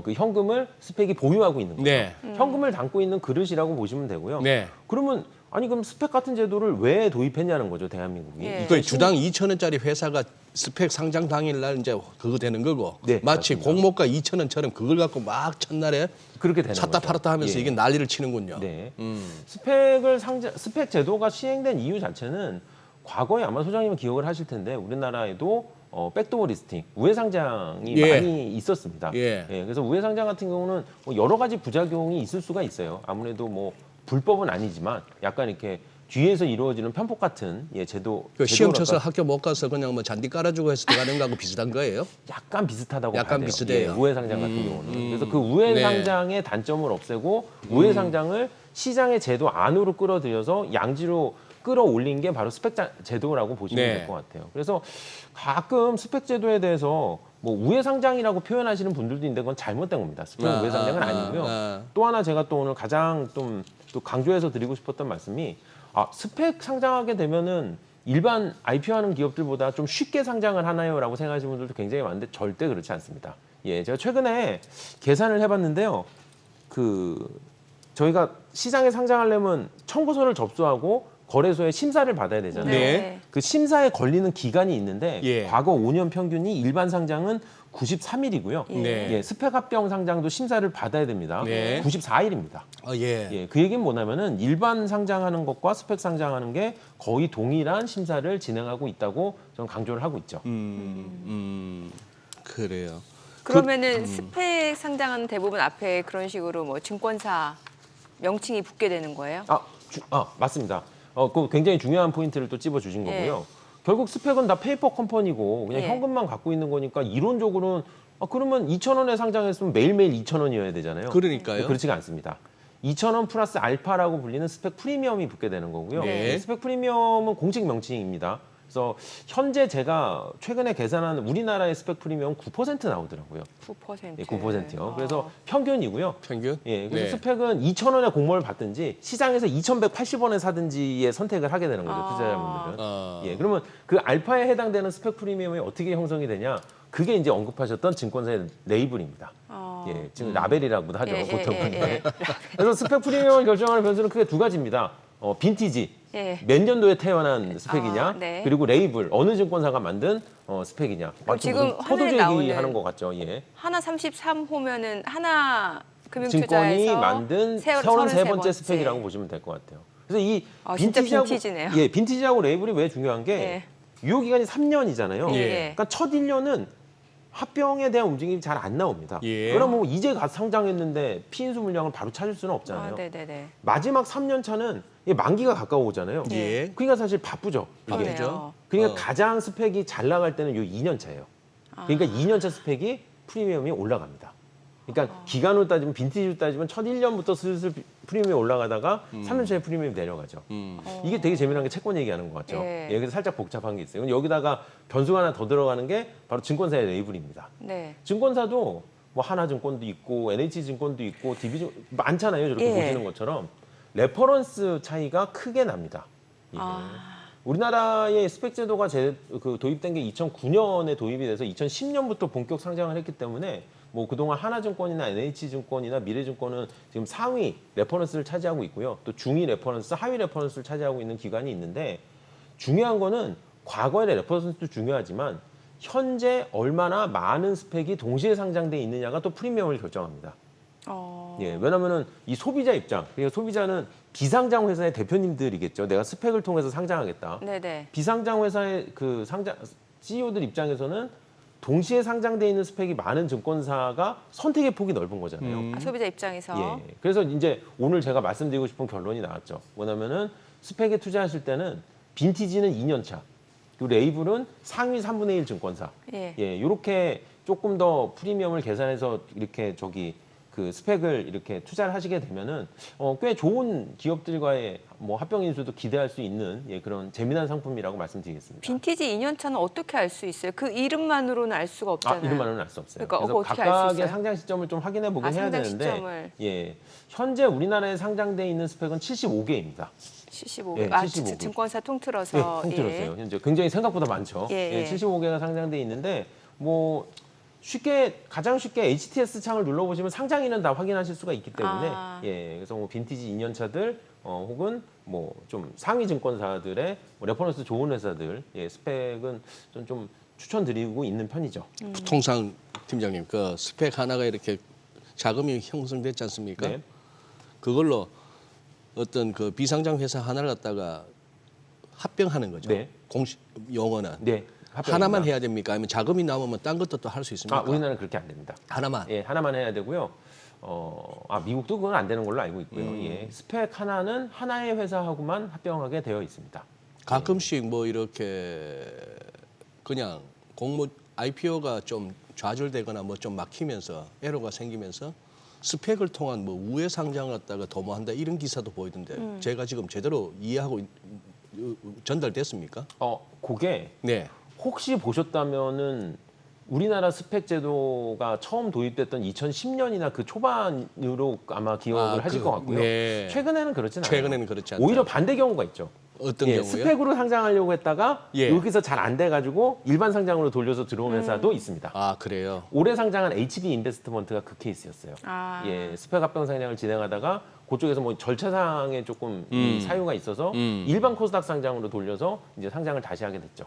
[SPEAKER 3] 그 현금을 스펙이 보유하고 있는 거죠.
[SPEAKER 2] 네.
[SPEAKER 3] 현금을 담고 있는 그릇이라고 보시면 되고요.
[SPEAKER 2] 네.
[SPEAKER 3] 그러면 그럼 스펙 같은 제도를 왜 도입했냐는 거죠, 대한민국이.
[SPEAKER 1] 예.
[SPEAKER 2] 그 주당 2,000원짜리 회사가 스펙 상장 당일날 이제 그거 되는 거고
[SPEAKER 3] 네,
[SPEAKER 2] 마치
[SPEAKER 3] 맞습니다.
[SPEAKER 2] 공모가 2,000원처럼 그걸 갖고 막 첫날에
[SPEAKER 3] 그렇게 되는
[SPEAKER 2] 샀다
[SPEAKER 3] 거죠.
[SPEAKER 2] 팔았다 하면서
[SPEAKER 3] 예.
[SPEAKER 2] 이게 난리를 치는군요.
[SPEAKER 3] 네.
[SPEAKER 2] 음.
[SPEAKER 3] 스펙 제도가 시행된 이유 자체는 과거에 아마 소장님은 기억을 하실 텐데 우리나라에도 백도어 리스팅, 우회 상장이
[SPEAKER 2] 예.
[SPEAKER 3] 많이 있었습니다.
[SPEAKER 2] 예.
[SPEAKER 3] 그래서 우회 상장 같은 경우는 뭐 여러 가지 부작용이 있을 수가 있어요. 아무래도 뭐 불법은 아니지만 약간 이렇게 뒤에서 이루어지는 편폭 같은 제도.
[SPEAKER 2] 그 시험 쳐서
[SPEAKER 3] 제도랄까?
[SPEAKER 2] 학교 못 가서 그냥 뭐 잔디 깔아주고 해서 들어가는 거하고 비슷한 거예요?
[SPEAKER 3] 약간 비슷하다고
[SPEAKER 2] 약간
[SPEAKER 3] 봐야 돼요.
[SPEAKER 2] 비슷해요.
[SPEAKER 3] 예, 우회 상장 같은 경우는. 그래서 그 우회
[SPEAKER 2] 네.
[SPEAKER 3] 상장의 단점을 없애고 우회 상장을 시장의 제도 안으로 끌어들여서 양지로 끌어올린 게 바로 스펙 제도라고 보시면
[SPEAKER 2] 네.
[SPEAKER 3] 될 것 같아요. 그래서 가끔 스펙 제도에 대해서 뭐 우회 상장이라고 표현하시는 분들도 있는데 그건 잘못된 겁니다. 스펙은 우회 상장은 아니고요. 또 하나 제가 또 오늘 가장 좀 또 강조해서 드리고 싶었던 말씀이 스펙 상장하게 되면은 일반 IPO하는 기업들보다 좀 쉽게 상장을 하나요라고 생각하시는 분들도 굉장히 많은데 절대 그렇지 않습니다. 예, 제가 최근에 계산을 해봤는데요. 저희가 시장에 상장하려면 청구서를 접수하고 거래소에 심사를 받아야 되잖아요.
[SPEAKER 1] 네.
[SPEAKER 3] 그 심사에 걸리는 기간이 있는데
[SPEAKER 2] 예.
[SPEAKER 3] 과거 5년 평균이 일반 상장은 93일이고요.
[SPEAKER 2] 네.
[SPEAKER 3] 예, 스펙 합병 상장도 심사를 받아야 됩니다.
[SPEAKER 2] 네.
[SPEAKER 3] 94일입니다.
[SPEAKER 2] 예.
[SPEAKER 3] 예, 그 얘기는 뭐냐면은 일반 상장하는 것과 스펙 상장하는 게 거의 동일한 심사를 진행하고 있다고 저는 강조를 하고 있죠.
[SPEAKER 2] 그래요.
[SPEAKER 1] 그러면은 스펙 상장하는 대부분 앞에 그런 식으로 뭐 증권사 명칭이 붙게 되는 거예요?
[SPEAKER 3] 맞습니다. 그 굉장히 중요한 포인트를 또 찝어주신
[SPEAKER 1] 예.
[SPEAKER 3] 거고요. 결국 스펙은 다 페이퍼 컴퍼니고 그냥
[SPEAKER 1] 예.
[SPEAKER 3] 현금만 갖고 있는 거니까 이론적으로는 그러면 2,000원에 상장했으면 매일매일 2,000원이어야 되잖아요.
[SPEAKER 2] 그러니까요.
[SPEAKER 3] 그렇지가 않습니다. 2,000원 플러스 알파라고 불리는 스펙 프리미엄이 붙게 되는 거고요.
[SPEAKER 2] 네.
[SPEAKER 3] 스펙 프리미엄은 공식 명칭입니다. 그래서 현재 제가 최근에 계산한 우리나라의 스펙 프리미엄 9% 나오더라고요.
[SPEAKER 1] 9%.
[SPEAKER 3] 네, 9%요. 그래서 평균이고요.
[SPEAKER 2] 평균?
[SPEAKER 3] 예, 그래서
[SPEAKER 2] 네.
[SPEAKER 3] 스펙은 2,000원에 공모를 받든지 시장에서 2,180원에 사든지의 선택을 하게 되는 거죠, 투자자분들은. 예, 그러면 그 알파에 해당되는 스펙 프리미엄이 어떻게 형성이 되냐? 그게 이제 언급하셨던 증권사의 레이블입니다. 예, 지금 라벨이라고도 하죠, 보통. 그래서 스펙 프리미엄을 결정하는 변수는 크게 두 가지입니다. 빈티지,
[SPEAKER 1] 예.
[SPEAKER 3] 몇 년도에 태어난 스펙이냐,
[SPEAKER 1] 네.
[SPEAKER 3] 그리고 레이블, 어느 증권사가 만든 스펙이냐.
[SPEAKER 1] 그럼 지금
[SPEAKER 3] 무슨 포도주
[SPEAKER 1] 화면에
[SPEAKER 3] 얘기하는
[SPEAKER 1] 나오는
[SPEAKER 3] 것 같죠, 예.
[SPEAKER 1] 하나 33호면은 하나
[SPEAKER 3] 증권이
[SPEAKER 1] 금융투자에서
[SPEAKER 3] 만든 33번째 스펙이라고 보시면 될 것 같아요. 그래서 이
[SPEAKER 1] 진짜
[SPEAKER 3] 빈티지하고,
[SPEAKER 1] 빈티지네요.
[SPEAKER 3] 예, 빈티지하고 레이블이 왜 중요한 게
[SPEAKER 1] 예.
[SPEAKER 3] 유효 기간이 3년이잖아요.
[SPEAKER 1] 예.
[SPEAKER 3] 그러니까 첫 1년은 합병에 대한 움직임이 잘 안 나옵니다.
[SPEAKER 2] 예.
[SPEAKER 3] 그럼 뭐 이제 갓 상장했는데 피인수 물량을 바로 찾을 수는 없잖아요.
[SPEAKER 1] 네네네.
[SPEAKER 3] 마지막 3년 차는 만기가 가까워 오잖아요.
[SPEAKER 2] 예.
[SPEAKER 3] 그러니까 사실 바쁘죠. 이게.
[SPEAKER 1] 그러네요.
[SPEAKER 3] 그러니까 가장 스펙이 잘 나갈 때는 요 2년 차예요. 그러니까 2년 차 스펙이 프리미엄이 올라갑니다. 그러니까 기간으로 따지면 빈티지로 따지면 첫 1년부터 슬슬 프리미엄이 올라가다가 3년 차에 프리미엄이 내려가죠. 이게 되게 재미난 게 채권 얘기하는 것 같죠.
[SPEAKER 1] 예.
[SPEAKER 3] 여기서 살짝 복잡한 게 있어요. 근데 여기다가 변수가 하나 더 들어가는 게 바로 증권사의 레이블입니다.
[SPEAKER 1] 네.
[SPEAKER 3] 증권사도 뭐 하나증권도 있고 NH증권도 있고 DB증 많잖아요. 저렇게
[SPEAKER 1] 예.
[SPEAKER 3] 보시는 것처럼 레퍼런스 차이가 크게 납니다. 예. 우리나라의 스펙 제도가 도입된 게 2009년에 도입이 돼서 2010년부터 본격 상장을 했기 때문에 뭐 그동안 하나증권이나 NH증권이나 미래증권은 지금 상위 레퍼런스를 차지하고 있고요. 또 중위 레퍼런스, 하위 레퍼런스를 차지하고 있는 기관이 있는데 중요한 거는 과거의 레퍼런스도 중요하지만 현재 얼마나 많은 스펙이 동시에 상장돼 있느냐가 또 프리미엄을 결정합니다. 예, 왜냐면은 이 소비자 입장, 그러니까 소비자는 비상장 회사의 대표님들이겠죠. 내가 스펙을 통해서 상장하겠다.
[SPEAKER 1] 네네.
[SPEAKER 3] 비상장 회사의 그 상장 CEO들 입장에서는 동시에 상장돼 있는 스펙이 많은 증권사가 선택의 폭이 넓은 거잖아요.
[SPEAKER 1] 소비자 입장에서.
[SPEAKER 3] 예. 그래서 이제 오늘 제가 말씀드리고 싶은 결론이 나왔죠. 뭐냐면은 스펙에 투자하실 때는 빈티지는 2년 차, 그리고 레이블은 상위 3분의 1 증권사.
[SPEAKER 1] 예.
[SPEAKER 3] 예, 이렇게 조금 더 프리미엄을 계산해서 이렇게 그 스펙을 이렇게 투자를 하시게 되면은 꽤 좋은 기업들과의 뭐 합병 인수도 기대할 수 있는 그런 재미난 상품이라고 말씀드리겠습니다.
[SPEAKER 1] 빈티지 2년 차는 어떻게 알 수 있어요? 그 이름만으로는 알 수가 없잖아요.
[SPEAKER 3] 이름만으로는 알 수 없어요.
[SPEAKER 1] 그러니까
[SPEAKER 3] 그래서
[SPEAKER 1] 어떻게 알 수
[SPEAKER 3] 각각의
[SPEAKER 1] 있어요?
[SPEAKER 3] 상장 시점을 좀 확인해 보긴 해야
[SPEAKER 1] 상장
[SPEAKER 3] 되는데,
[SPEAKER 1] 시점을.
[SPEAKER 3] 예, 현재 우리나라에 상장돼 있는 스펙은 75개입니다.
[SPEAKER 1] 75개.
[SPEAKER 3] 예, 75개.
[SPEAKER 1] 증권사
[SPEAKER 3] 예,
[SPEAKER 1] 통틀어서.
[SPEAKER 3] 통틀었어요. 현재 굉장히 생각보다 많죠.
[SPEAKER 1] 예.
[SPEAKER 3] 75개가 상장돼 있는데 뭐 가장 쉽게 HTS 창을 눌러보시면 상장일은 다 확인하실 수가 있기 때문에 그래서 뭐 빈티지 2년 차들 혹은 뭐 좀 상위 증권사들의 뭐 레퍼런스 좋은 회사들 스펙은 좀 추천드리고 있는 편이죠.
[SPEAKER 2] 통상 팀장님 그 스펙 하나가 이렇게 자금이 형성됐지 않습니까?
[SPEAKER 3] 네.
[SPEAKER 2] 그걸로 어떤 그 비상장 회사 하나를 갖다가 합병하는 거죠.
[SPEAKER 3] 네.
[SPEAKER 2] 공식 용어는
[SPEAKER 3] 네.
[SPEAKER 2] 하나만 해야 됩니까? 아니면 자금이 남으면 딴 것도 또 할 수 있습니까?
[SPEAKER 3] 우리나라는 그렇게 안 됩니다.
[SPEAKER 2] 하나만.
[SPEAKER 3] 예, 하나만 해야 되고요. 미국도 그건 안 되는 걸로 알고 있고요. 예, 스펙 하나는 하나의 회사하고만 합병하게 되어 있습니다.
[SPEAKER 2] 가끔씩 뭐 이렇게 그냥 IPO가 좀 좌절되거나 뭐 좀 막히면서 에러가 생기면서 스펙을 통한 뭐 우회 상장을 갖다가 도모한다 이런 기사도 보이던데 제가 지금 제대로 이해하고 전달됐습니까?
[SPEAKER 3] 그게
[SPEAKER 2] 네.
[SPEAKER 3] 혹시 보셨다면은 우리나라 스펙 제도가 처음 도입됐던 2010년이나 그 초반으로 아마 기억을 하실 것 같고요.
[SPEAKER 2] 네.
[SPEAKER 3] 최근에는 그렇진 않아요.
[SPEAKER 2] 최근에는 그렇지 않다.
[SPEAKER 3] 오히려 반대 경우가 있죠.
[SPEAKER 2] 어떤
[SPEAKER 3] 예,
[SPEAKER 2] 경우요?
[SPEAKER 3] 스펙으로 상장하려고 했다가
[SPEAKER 2] 예.
[SPEAKER 3] 여기서 잘 안 돼가지고 일반 상장으로 돌려서 들어온 회사도 있습니다.
[SPEAKER 2] 아, 그래요.
[SPEAKER 3] 올해 상장한 HB 인베스트먼트가 그 케이스였어요.
[SPEAKER 1] 아.
[SPEAKER 3] 예, 스펙 합병 상장을 진행하다가 그쪽에서 뭐 절차상에 조금 이 사유가 있어서 일반 코스닥 상장으로 돌려서 이제 상장을 다시 하게 됐죠.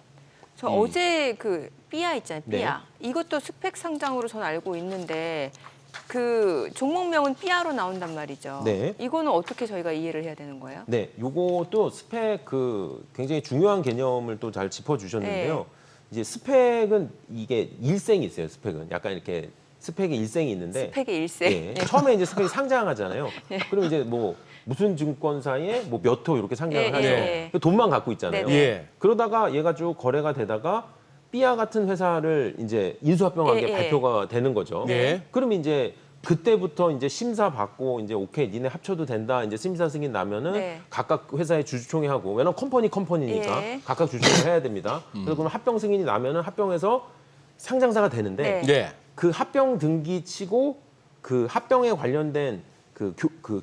[SPEAKER 1] 저 어제 그 삐아 있잖아요.
[SPEAKER 3] 네.
[SPEAKER 1] 삐아. 이것도 스펙 상장으로 저는 알고 있는데 그 종목명은 삐아로 나온단 말이죠.
[SPEAKER 3] 네.
[SPEAKER 1] 이거는 어떻게 저희가 이해를 해야 되는 거예요?
[SPEAKER 3] 네, 요것도 스펙 그 굉장히 중요한 개념을 또 잘 짚어주셨는데요.
[SPEAKER 1] 네.
[SPEAKER 3] 이제 스펙은 이게 일생이 있어요. 스펙은 약간 이렇게 스펙의 일생이 있는데
[SPEAKER 1] 스펙의 일생.
[SPEAKER 3] 예, 처음에 이제 스펙이 상장하잖아요. 그럼 이제 뭐 무슨 증권사에 뭐 몇 호 이렇게 상장을
[SPEAKER 1] 예,
[SPEAKER 3] 하죠.
[SPEAKER 1] 예, 예.
[SPEAKER 3] 돈만 갖고 있잖아요.
[SPEAKER 1] 네네.
[SPEAKER 2] 예.
[SPEAKER 3] 그러다가 얘가 쭉 거래가 되다가 삐아 같은 회사를 이제 인수합병한 게
[SPEAKER 1] 예, 예.
[SPEAKER 3] 발표가 되는 거죠.
[SPEAKER 2] 네.
[SPEAKER 3] 그럼 이제 그때부터 이제 심사 받고 이제 오케이 니네 합쳐도 된다 이제 심사 승인 나면은
[SPEAKER 1] 네.
[SPEAKER 3] 각각 회사의 주주총회 하고 왜냐면 컴퍼니니까
[SPEAKER 1] 예.
[SPEAKER 3] 각각 주주총회 해야 됩니다. 그래서 그럼 합병 승인이 나면은 합병해서 상장사가 되는데
[SPEAKER 1] 네.
[SPEAKER 2] 네.
[SPEAKER 3] 그 합병 등기치고 그 합병에 관련된 그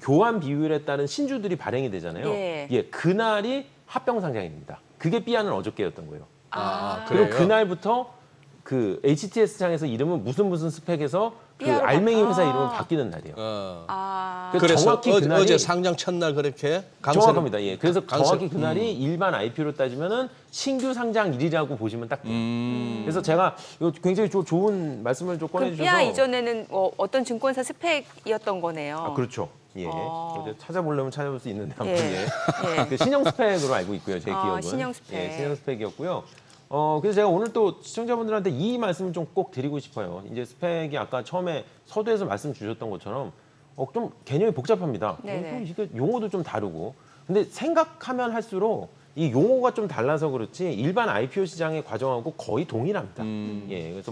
[SPEAKER 3] 교환 비율에 따른 신주들이 발행이 되잖아요.
[SPEAKER 1] 예.
[SPEAKER 3] 그날이 합병 상장입니다. 그게 삐아는 어저께였던 거예요.
[SPEAKER 2] 아,
[SPEAKER 3] 그리고
[SPEAKER 2] 그래요?
[SPEAKER 3] 그날부터 그 HTS 창에서 이름은 무슨 스펙에서 그
[SPEAKER 1] 삐아로
[SPEAKER 3] 알맹이
[SPEAKER 1] 바뀌-
[SPEAKER 3] 회사
[SPEAKER 1] 아.
[SPEAKER 3] 이름은 바뀌는 날이에요.
[SPEAKER 1] 아.
[SPEAKER 3] 그래서 정확히 그날이
[SPEAKER 2] 어제 상장 첫날 그렇게 강세를-
[SPEAKER 3] 정확합니다. 예. 그래서
[SPEAKER 2] 강세-
[SPEAKER 3] 정확히 그날이 일반 IPO로 따지면은 신규 상장일이라고 보시면 딱 돼요. 그래서 제가 이거 굉장히 좋은 말씀을 좀
[SPEAKER 1] 그럼
[SPEAKER 3] 꺼내주셔서
[SPEAKER 1] 삐아 이전에는 어떤 증권사 스펙이었던 거네요.
[SPEAKER 3] 아, 그렇죠. 예. 이제 찾아보려면 찾아볼 수 있는데 아무튼
[SPEAKER 1] 예.
[SPEAKER 3] 예.
[SPEAKER 1] 예.
[SPEAKER 3] 그 신형 스펙으로 알고 있고요. 제
[SPEAKER 1] 아,
[SPEAKER 3] 기억은.
[SPEAKER 1] 신형 스펙.
[SPEAKER 3] 예, 신형 스펙이었고요. 그래서 제가 오늘 또 시청자분들한테 이 말씀을 좀 꼭 드리고 싶어요. 이제 스펙이 아까 처음에 서두에서 말씀 주셨던 것처럼 좀 개념이 복잡합니다.
[SPEAKER 1] 네네.
[SPEAKER 3] 또 이게 용어도 좀 다르고. 근데 생각하면 할수록 이 용어가 좀 달라서 그렇지 일반 IPO 시장의 과정하고 거의 동일합니다. 예, 그래서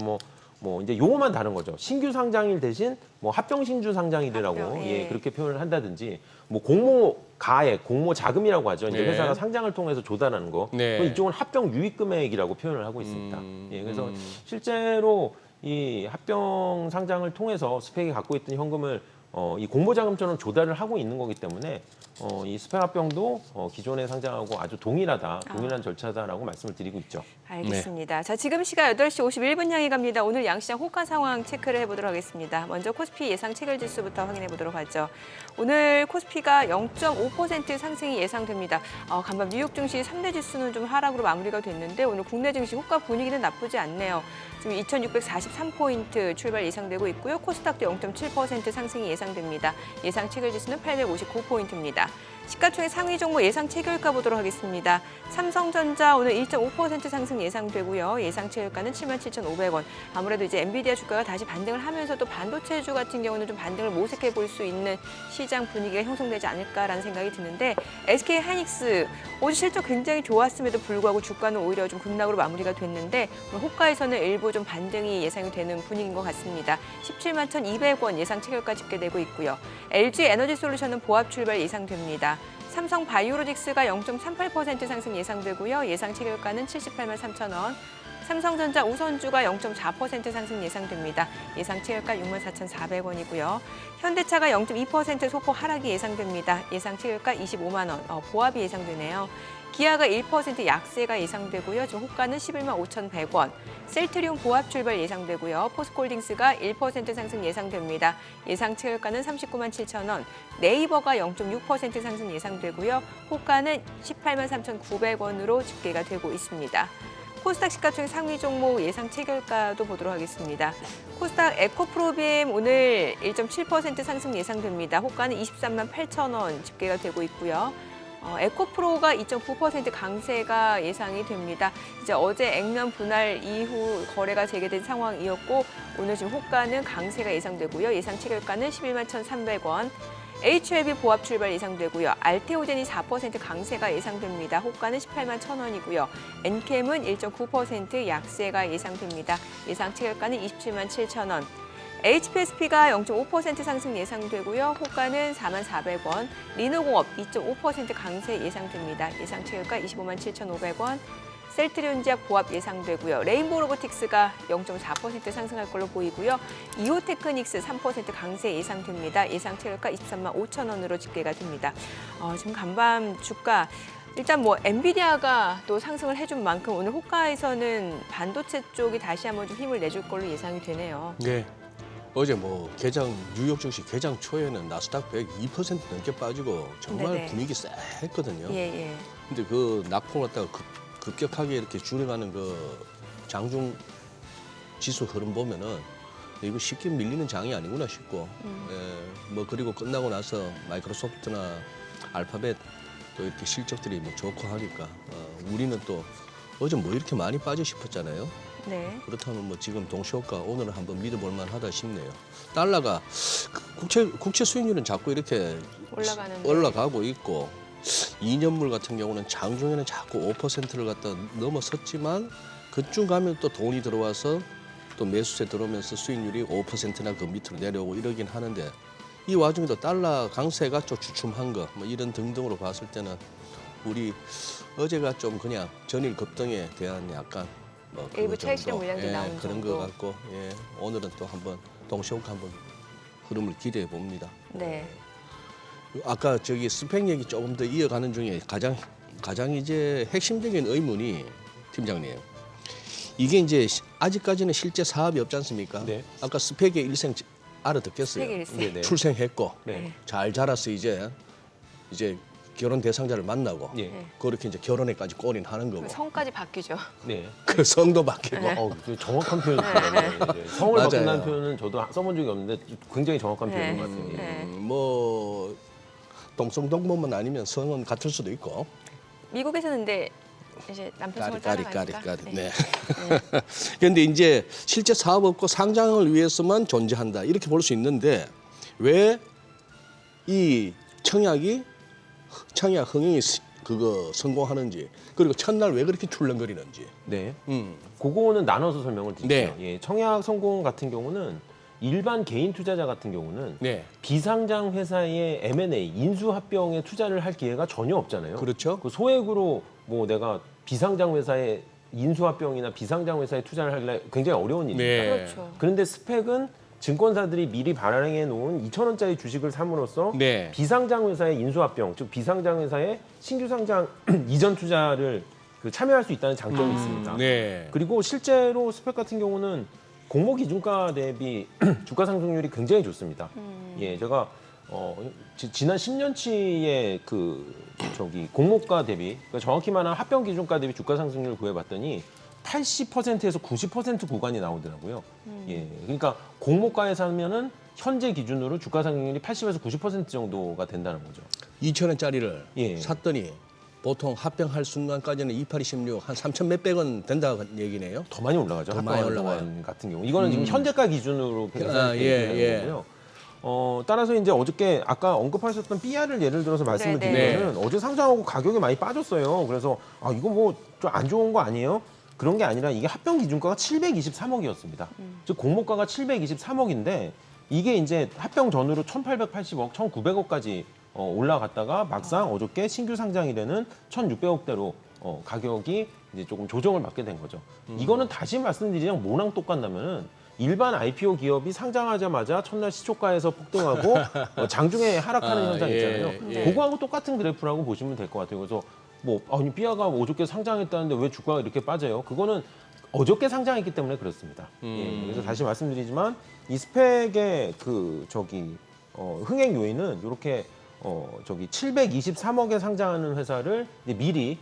[SPEAKER 3] 뭐 이제 용어만 다른 거죠. 신규 상장일 대신 뭐 합병 신주 상장일이라고
[SPEAKER 1] 합병,
[SPEAKER 3] 예,
[SPEAKER 1] 예.
[SPEAKER 3] 그렇게 표현을 한다든지 뭐 공모 가액, 공모 자금이라고 하죠. 이제
[SPEAKER 2] 네.
[SPEAKER 3] 회사가 상장을 통해서 조달하는 거.
[SPEAKER 2] 네.
[SPEAKER 3] 그건 이쪽은 합병 유입 금액이라고 표현을 하고 있습니다. 예, 그래서 실제로 이 합병 상장을 통해서 스펙이 갖고 있던 현금을 이 공모 자금처럼 조달을 하고 있는 거기 때문에 이 스펙 합병도 기존에 상장하고 아주 동일한 절차다라고 말씀을 드리고 있죠.
[SPEAKER 1] 알겠습니다. 자, 지금 시각 8시 51분 향해 갑니다. 오늘 양시장 호가 상황 체크를 해보도록 하겠습니다. 먼저 코스피 예상 체결지수부터 확인해 보도록 하죠. 오늘 코스피가 0.5% 상승이 예상됩니다. 간밤 뉴욕 증시 3대 지수는 좀 하락으로 마무리가 됐는데 오늘 국내 증시 호가 분위기는 나쁘지 않네요. 지금 2,643포인트 출발 예상되고 있고요. 코스닥도 0.7% 상승이 예상됩니다. 예상 체결지수는 859포인트입니다. 시가총액 상위 종목 예상 체결가 보도록 하겠습니다. 삼성전자 오늘 1.5% 상승 예상되고요. 예상 체결가는 77,500원. 아무래도 이제 엔비디아 주가가 다시 반등을 하면서 또 반도체주 같은 경우는 좀 반등을 모색해 볼 수 있는 시장 분위기가 형성되지 않을까라는 생각이 드는데 SK 하이닉스 어제 실적 굉장히 좋았음에도 불구하고 주가는 오히려 좀 급락으로 마무리가 됐는데 오늘 호가에서는 일부 좀 반등이 예상이 되는 분위기인 것 같습니다. 171,200원 예상 체결가 집계되고 있고요. LG 에너지 솔루션은 보합 출발 예상됩니다. 삼성 바이오로직스가 0.38% 상승 예상되고요. 예상 체결가는 78만 3천 원. 삼성전자 우선주가 0.4% 상승 예상됩니다. 예상 체결가 64,400원이고요. 현대차가 0.2% 소폭 하락이 예상됩니다. 예상 체결가 25만 원. 보합이 예상되네요. 기아가 1% 약세가 예상되고요. 지금 호가는 11만 5,100원. 셀트리온 보합 출발 예상되고요. 포스코홀딩스가 1% 상승 예상됩니다. 예상 체결가는 39만 7천 원. 네이버가 0.6% 상승 예상되고요. 호가는 18만 3,900원으로 집계가 되고 있습니다. 코스닥 시가총액 상위 종목 예상 체결가도 보도록 하겠습니다. 코스닥 에코프로비엠 오늘 1.7% 상승 예상됩니다. 호가는 23만 8천 원 집계가 되고 있고요. 에코프로가 2.9% 강세가 예상이 됩니다. 이제 어제 액면 분할 이후 거래가 재개된 상황이었고 오늘 지금 호가는 강세가 예상되고요. 예상 체결가는 11만 1,300원. HLB 보합 출발 예상되고요. 알테오젠이 4% 강세가 예상됩니다. 호가는 18만 1,000원이고요. 엔캠은 1.9% 약세가 예상됩니다. 예상 체결가는 27만 7,000원. HPSP가 0.5% 상승 예상되고요. 호가는 4만 400원. 리노공업 2.5% 강세 예상됩니다. 예상 체결가 25만 7,500원. 셀트리온지약 보합 예상되고요. 레인보우 로보틱스가 0.4% 상승할 걸로 보이고요. 이오테크닉스 3% 강세 예상됩니다. 예상 체결가 23만 5천 원으로 집계가 됩니다. 지금 간밤 주가 일단 뭐 엔비디아가 또 상승을 해준 만큼 오늘 호가에서는 반도체 쪽이 다시 한번 좀 힘을 내줄 걸로 예상이 되네요.
[SPEAKER 2] 네. 어제 뭐 뉴욕 증시 개장 초에는 나스닥 100 2% 넘게 빠지고 정말
[SPEAKER 1] 네네.
[SPEAKER 2] 분위기 쎄했거든요.
[SPEAKER 1] 예.
[SPEAKER 2] 근데 그 낙폭을 갖다가 급격하게 이렇게 줄여가는 그 장중 지수 흐름 보면은 이거 쉽게 밀리는 장이 아니구나 싶고, 뭐 그리고 끝나고 나서 마이크로소프트나 알파벳 또 이렇게 실적들이 뭐 좋고 하니까 우리는 또 어제 뭐 이렇게 많이 빠져 싶었잖아요.
[SPEAKER 1] 네.
[SPEAKER 2] 그렇다면 뭐 지금 동시효과 오늘은 한번 믿어볼 만하다 싶네요. 달러가 국채 수익률은 자꾸 이렇게
[SPEAKER 1] 올라가는데.
[SPEAKER 2] 올라가고 있고 2년물 같은 경우는 장중에는 자꾸 5%를 갖다 넘어섰지만 그쯤 가면 또 돈이 들어와서 또 매수세 들어오면서 수익률이 5%나 그 밑으로 내려오고 이러긴 하는데 이 와중에도 달러 강세가 좀 주춤한 거 뭐 이런 등등으로 봤을 때는 우리 어제가 좀 그냥 전일 급등에 대한 약간 뭐 그거
[SPEAKER 1] 일부 차익실현
[SPEAKER 2] 정도,
[SPEAKER 1] 물량들이 나온
[SPEAKER 2] 그런
[SPEAKER 1] 정도.
[SPEAKER 2] 거 같고 오늘은 또 한번 동시효과 한번 흐름을 기대해 봅니다.
[SPEAKER 1] 네.
[SPEAKER 2] 아까 저기 스펙 얘기 조금 더 이어가는 중에 가장 이제 핵심적인 의문이 팀장님 이게 이제 아직까지는 실제 사업이 없지 않습니까?
[SPEAKER 3] 네.
[SPEAKER 2] 아까 스펙의 일생 알아듣겠어요.
[SPEAKER 1] 스펙의 일생.
[SPEAKER 3] 네네.
[SPEAKER 2] 출생했고
[SPEAKER 3] 네.
[SPEAKER 2] 잘 자라서 이제 결혼 대상자를 만나고
[SPEAKER 3] 예.
[SPEAKER 2] 그렇게 이제 결혼에까지 골인하는 거고
[SPEAKER 1] 성까지 바뀌죠.
[SPEAKER 3] 네.
[SPEAKER 2] 그 성도 바뀌고
[SPEAKER 1] 네.
[SPEAKER 3] 정확한 표현이네요. 성을
[SPEAKER 2] 맞아요.
[SPEAKER 3] 바꾼다는 표현은 저도 써본 적이 없는데 굉장히 정확한
[SPEAKER 1] 네.
[SPEAKER 3] 표현인 것 같아요. 예.
[SPEAKER 1] 네.
[SPEAKER 2] 뭐 동성동본만 아니면 성은 같을 수도 있고
[SPEAKER 1] 미국에서는 근데 이제 남편 성을 따라가니까.
[SPEAKER 2] 네. 그런데 이제 실제 사업 없고 상장을 위해서만 존재한다 이렇게 볼 수 있는데 왜 이 청약 흥행이 그거 성공하는지 그리고 첫날 왜 그렇게 출렁거리는지.
[SPEAKER 3] 네. 그거는 나눠서 설명을 드릴게요.
[SPEAKER 2] 네.
[SPEAKER 3] 예, 청약 성공 같은 경우는 일반 개인 투자자 같은 경우는
[SPEAKER 2] 네.
[SPEAKER 3] 비상장 회사의 M&A 인수 합병에 투자를 할 기회가 전혀 없잖아요.
[SPEAKER 2] 그렇죠.
[SPEAKER 3] 그 소액으로 뭐 내가 비상장 회사의 인수 합병이나 비상장 회사에 투자를 하길래 굉장히 어려운 일입니다.
[SPEAKER 2] 네.
[SPEAKER 1] 그렇죠.
[SPEAKER 3] 그런데 스펙은 증권사들이 미리 발행해 놓은 2,000원짜리 주식을 삼으로써
[SPEAKER 2] 네.
[SPEAKER 3] 비상장 회사의 인수합병, 즉 비상장 회사의 신규 상장 이전 투자를 참여할 수 있다는 장점이 있습니다.
[SPEAKER 2] 네.
[SPEAKER 3] 그리고 실제로 스펙 같은 경우는 공모 기준가 대비 주가 상승률이 굉장히 좋습니다. 예, 제가 지난 10년치의 공모가 대비, 그러니까 정확히 말하면 합병 기준가 대비 주가 상승률을 구해봤더니 80%에서 90% 구간이 나오더라고요. 예, 그러니까 공모가에 사면은 현재 기준으로 주가 상승률이 80에서 90% 정도가 된다는 거죠.
[SPEAKER 2] 2,000원짜리를
[SPEAKER 3] 예.
[SPEAKER 2] 샀더니 보통 합병할 순간까지는 2826, 한 3천 몇백 원 된다는 얘기네요.
[SPEAKER 3] 더 많이 올라가죠.
[SPEAKER 2] 더 많이
[SPEAKER 3] 합병하는
[SPEAKER 2] 올라가요.
[SPEAKER 3] 동안 같은 경우. 이거는 지금 현재가 기준으로 계산되는
[SPEAKER 2] 예.
[SPEAKER 3] 거고요. 따라서 이제 어저께 아까 언급하셨던 BR을 예를 들어서 말씀을
[SPEAKER 1] 네.
[SPEAKER 3] 드리면은 어제 상장하고 가격이 많이 빠졌어요. 그래서 이거 뭐 좀 안 좋은 거 아니에요? 그런 게 아니라 이게 합병 기준가가 723억이었습니다. 즉 공모가가 723억인데 이게 이제 합병 전후로 1,880억, 1,900억까지 올라갔다가 막상 어저께 신규 상장일에는 1,600억대로 가격이 이제 조금 조정을 받게 된 거죠. 이거는 다시 말씀드리자면 뭐랑 똑같냐면은 일반 IPO 기업이 상장하자마자 첫날 시초가에서 폭등하고 장중에 하락하는 현상 있잖아요.
[SPEAKER 2] 예.
[SPEAKER 3] 그거하고 똑같은 그래프라고 보시면 될 것 같아요. 그래서 아니 삐아가 어저께 상장했다는데 왜 주가가 이렇게 빠져요? 그거는 어저께 상장했기 때문에 그렇습니다. 예, 그래서 다시 말씀드리지만 이 스펙의 흥행 요인은 이렇게 723억에 상장하는 회사를 이제 미리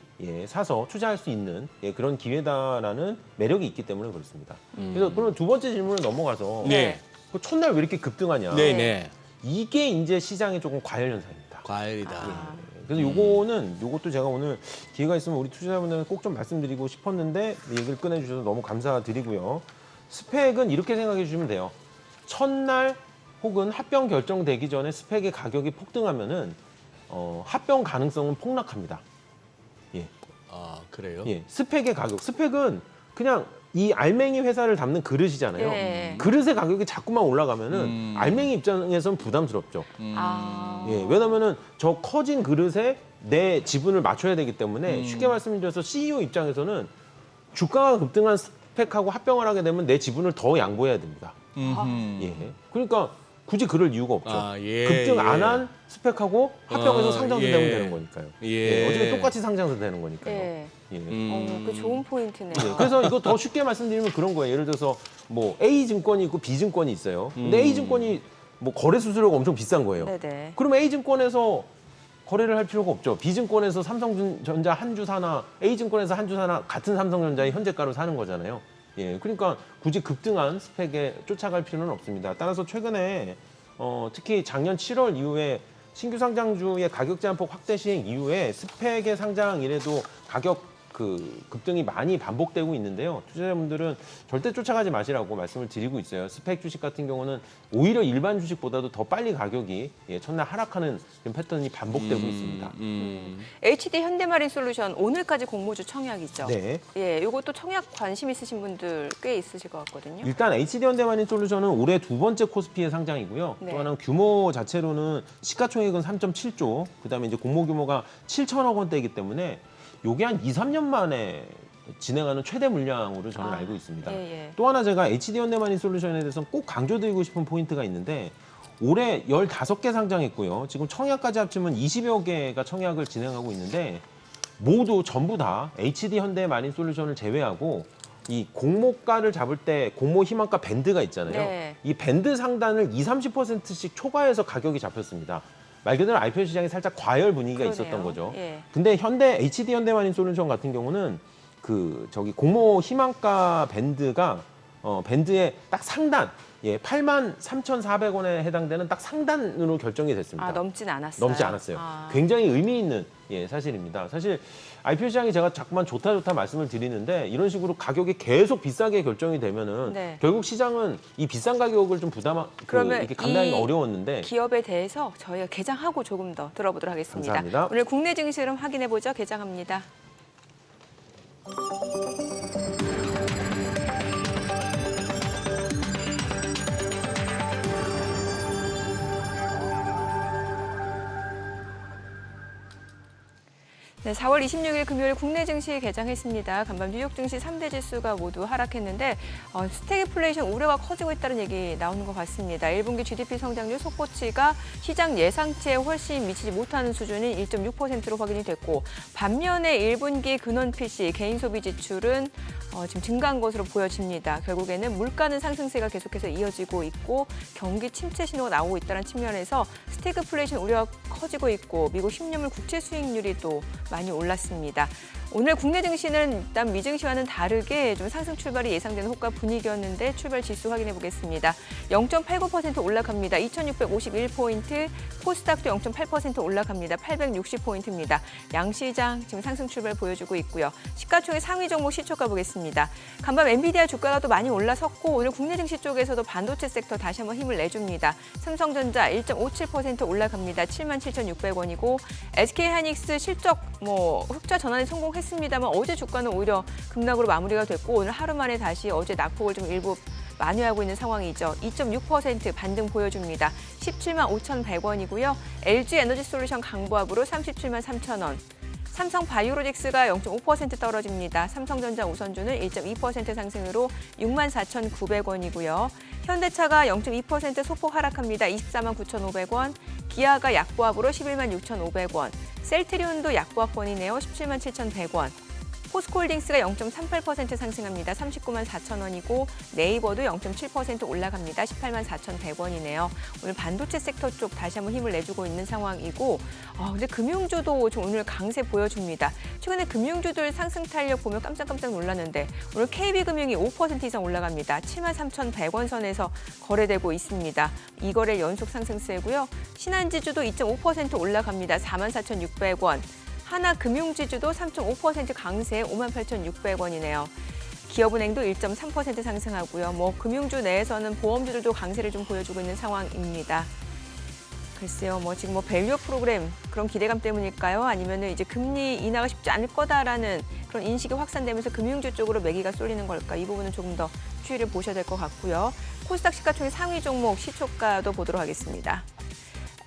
[SPEAKER 3] 사서 투자할 수 있는 그런 기회다라는 매력이 있기 때문에 그렇습니다. 그래서 그럼 두 번째 질문을 넘어가서
[SPEAKER 2] 네.
[SPEAKER 3] 그 첫날 왜 이렇게 급등하냐?
[SPEAKER 2] 네.
[SPEAKER 3] 이게 이제 시장의 조금 과열 현상입니다.
[SPEAKER 2] 과일이다.
[SPEAKER 3] 그래서 요것도 제가 오늘 기회가 있으면 우리 투자자분들은 꼭 좀 말씀드리고 싶었는데 얘기를 꺼내주셔서 너무 감사드리고요. 스펙은 이렇게 생각해 주시면 돼요. 첫날 혹은 합병 결정되기 전에 스펙의 가격이 폭등하면은 합병 가능성은 폭락합니다. 예,
[SPEAKER 2] 아, 그래요?
[SPEAKER 3] 예. 스펙의 가격. 스펙은 그냥 이 알맹이 회사를 담는 그릇이잖아요.
[SPEAKER 1] 예.
[SPEAKER 3] 그릇의 가격이 자꾸만 올라가면은 알맹이 입장에서는 부담스럽죠. 예, 왜냐면은 저 커진 그릇에 내 지분을 맞춰야 되기 때문에 쉽게 말씀드려서 CEO 입장에서는 주가가 급등한 스펙하고 합병을 하게 되면 내 지분을 더 양보해야 됩니다. 예. 그러니까 굳이 그럴 이유가 없죠. 급등 안 한 스펙하고 합병해서 상장도 되면 되는 거니까요. 어차피 똑같이 상장도 되는 거니까요.
[SPEAKER 1] 예.
[SPEAKER 3] 예.
[SPEAKER 1] 그 좋은 포인트네요.
[SPEAKER 3] 그래서 이거 더 쉽게 말씀드리면 그런 거예요. 예를 들어서 뭐 A 증권이 있고 B 증권이 있어요. 근데 A 증권이 뭐 거래 수수료가 엄청 비싼 거예요.
[SPEAKER 1] 네네.
[SPEAKER 3] 그럼 A 증권에서 거래를 할 필요가 없죠. B 증권에서 삼성전자 한 주 사나 A 증권에서 한 주 사나 같은 삼성전자의 현재가로 사는 거잖아요. 예, 그러니까 굳이 급등한 스펙에 쫓아갈 필요는 없습니다. 따라서 최근에 특히 작년 7월 이후에 신규 상장주의 가격 제한폭 확대 시행 이후에 스펙의 상장 이래도 가격 급등이 많이 반복되고 있는데요. 투자자분들은 절대 쫓아가지 마시라고 말씀을 드리고 있어요. 스펙 주식 같은 경우는 오히려 일반 주식보다도 더 빨리 가격이 첫날 하락하는 그런 패턴이 반복되고 있습니다.
[SPEAKER 1] HD 현대마린솔루션 오늘까지 공모주 청약이죠.
[SPEAKER 3] 네.
[SPEAKER 1] 예, 이것도 청약 관심 있으신 분들 꽤 있으실 것 같거든요.
[SPEAKER 3] 일단 HD 현대마린솔루션은 올해 두 번째 코스피의 상장이고요.
[SPEAKER 1] 네.
[SPEAKER 3] 또 하나는 규모 자체로는 시가총액은 3.7조, 그다음에 이제 공모 규모가 7천억 원대이기 때문에 요게 한 2, 3년 만에 진행하는 최대 물량으로 저는 알고 있습니다.
[SPEAKER 1] 예.
[SPEAKER 3] 또 하나 제가 HD 현대마린솔루션에 대해서 꼭 강조드리고 싶은 포인트가 있는데 올해 15개 상장했고요. 지금 청약까지 합치면 20여 개가 청약을 진행하고 있는데 모두 전부 다 HD 현대마린솔루션을 제외하고 이 공모가를 잡을 때 공모 희망가 밴드가 있잖아요.
[SPEAKER 1] 네.
[SPEAKER 3] 이 밴드 상단을 20, 30%씩 초과해서 가격이 잡혔습니다. 말 그대로 IPO 시장에 살짝 과열 분위기가
[SPEAKER 1] 그러네요.
[SPEAKER 3] 있었던 거죠.
[SPEAKER 1] 예.
[SPEAKER 3] 근데 HD 현대마린솔루션 같은 경우는 공모 희망가 밴드가 밴드의 딱 상단 83,400원에 해당되는 딱 상단으로 결정이 됐습니다.
[SPEAKER 1] 넘진 않았어요.
[SPEAKER 3] 넘지 않았어요. 굉장히 의미 있는 사실입니다. 사실 IPO 시장이 제가 자꾸만 좋다 말씀을 드리는데 이런 식으로 가격이 계속 비싸게 결정이 되면은
[SPEAKER 1] 네.
[SPEAKER 3] 결국 시장은 이 비싼 가격을 좀
[SPEAKER 1] 그러면
[SPEAKER 3] 이렇게 감당하기가
[SPEAKER 1] 이
[SPEAKER 3] 어려웠는데
[SPEAKER 1] 기업에 대해서 저희가 개장하고 조금 더 들어보도록 하겠습니다.
[SPEAKER 3] 감사합니다.
[SPEAKER 1] 오늘 국내 증시 흐름 확인해 보죠. 개장합니다. 네, 4월 26일 금요일 국내 증시 개장했습니다. 간밤 뉴욕 증시 3대 지수가 모두 하락했는데 스태그플레이션 우려가 커지고 있다는 얘기 나오는 것 같습니다. 1분기 GDP 성장률 속보치가 시장 예상치에 훨씬 미치지 못하는 수준인 1.6%로 확인이 됐고 반면에 1분기 근원 PC 개인 소비 지출은 지금 증가한 것으로 보여집니다. 결국에는 물가는 상승세가 계속해서 이어지고 있고 경기 침체 신호가 나오고 있다는 측면에서 스태그플레이션 우려가 커지고 있고 미국 10년물 국채 수익률이 또 많이 올랐습니다. 오늘 국내 증시는 일단 미증시와는 다르게 좀 상승 출발이 예상되는 호가 분위기였는데 출발 지수 확인해 보겠습니다. 0.89% 올라갑니다. 2,651포인트, 코스닥도 0.8% 올라갑니다. 860포인트입니다. 양시장 지금 상승 출발 보여주고 있고요. 시가총액 상위 종목 시초가 보겠습니다. 간밤 엔비디아 주가가 또 많이 올라섰고 오늘 국내 증시 쪽에서도 반도체 섹터 다시 한번 힘을 내줍니다. 삼성전자 1.57% 올라갑니다. 77,600원이고 SK하이닉스 실적 흑자 전환에 성공했습니다만 어제 주가는 오히려 급락으로 마무리가 됐고 오늘 하루 만에 다시 어제 낙폭을 좀 일부 만회하고 있는 상황이죠. 2.6% 반등 보여줍니다. 17만 5,100원이고요. LG에너지솔루션 강보합으로 37만 3,000원. 삼성 바이오로직스가 0.5% 떨어집니다. 삼성전자 우선주는 1.2% 상승으로 64,900원이고요. 현대차가 0.2% 소폭 하락합니다. 24만 9,500원. 기아가 약보합으로 11만 6,500원. 셀트리온도 약보합권이네요. 17만 7,100원. 포스코홀딩스가 0.38% 상승합니다. 39만 4,000원이고 네이버도 0.7% 올라갑니다. 18만 4,100원이네요. 오늘 반도체 섹터 쪽 다시 한번 힘을 내주고 있는 상황이고 근데 금융주도 좀 오늘 강세 보여줍니다. 최근에 금융주들 상승 탄력 보면 깜짝깜짝 놀랐는데 오늘 KB금융이 5% 이상 올라갑니다. 7만 3,100원 선에서 거래되고 있습니다. 2거래 연속 상승세고요. 신한지주도 2.5% 올라갑니다. 4만 4,600원. 하나금융지주도 3.5% 강세 58,600원이네요. 기업은행도 1.3% 상승하고요. 금융주 내에서는 보험주들도 강세를 좀 보여주고 있는 상황입니다. 글쎄요, 지금 밸류 프로그램 그런 기대감 때문일까요? 아니면은 이제 금리 인하가 쉽지 않을 거다라는 그런 인식이 확산되면서 금융주 쪽으로 매기가 쏠리는 걸까? 이 부분은 조금 더 추이를 보셔야 될 것 같고요. 코스닥 시가총액 상위 종목 시초가도 보도록 하겠습니다.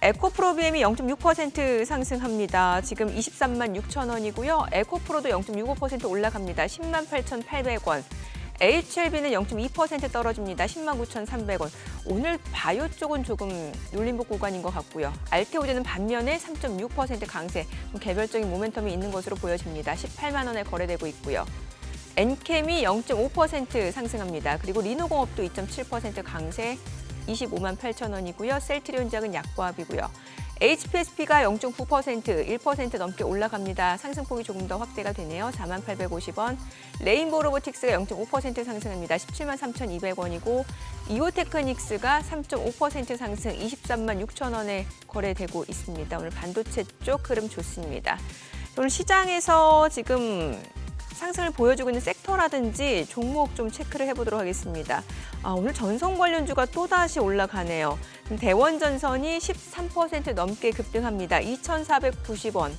[SPEAKER 1] 에코프로 BM이 0.6% 상승합니다. 지금 23만 6천 원이고요. 에코프로도 0.65% 올라갑니다. 10만 8,800원. HLB는 0.2% 떨어집니다. 10만 9,300원. 오늘 바이오 쪽은 조금 눌림목 구간인 것 같고요. 알테오제는 반면에 3.6% 강세, 개별적인 모멘텀이 있는 것으로 보여집니다. 18만 원에 거래되고 있고요. 엔캠이 0.5% 상승합니다. 그리고 리노공업도 2.7% 강세, 25만 8천 원이고요. 셀트리온작은 약보합이고요. HPSP가 0.9%, 1% 넘게 올라갑니다. 상승폭이 조금 더 확대가 되네요. 4만 850원. 레인보우 로보틱스가 0.5% 상승합니다. 17만 3,200원이고 이오테크닉스가 3.5% 상승, 23만 6천 원에 거래되고 있습니다. 오늘 반도체 쪽 흐름 좋습니다. 오늘 시장에서 지금 상승을 보여주고 있는 섹터라든지 종목 좀 체크를 해보도록 하겠습니다. 오늘 전선 관련주가 또다시 올라가네요. 대원전선이 13% 넘게 급등합니다. 2,490원.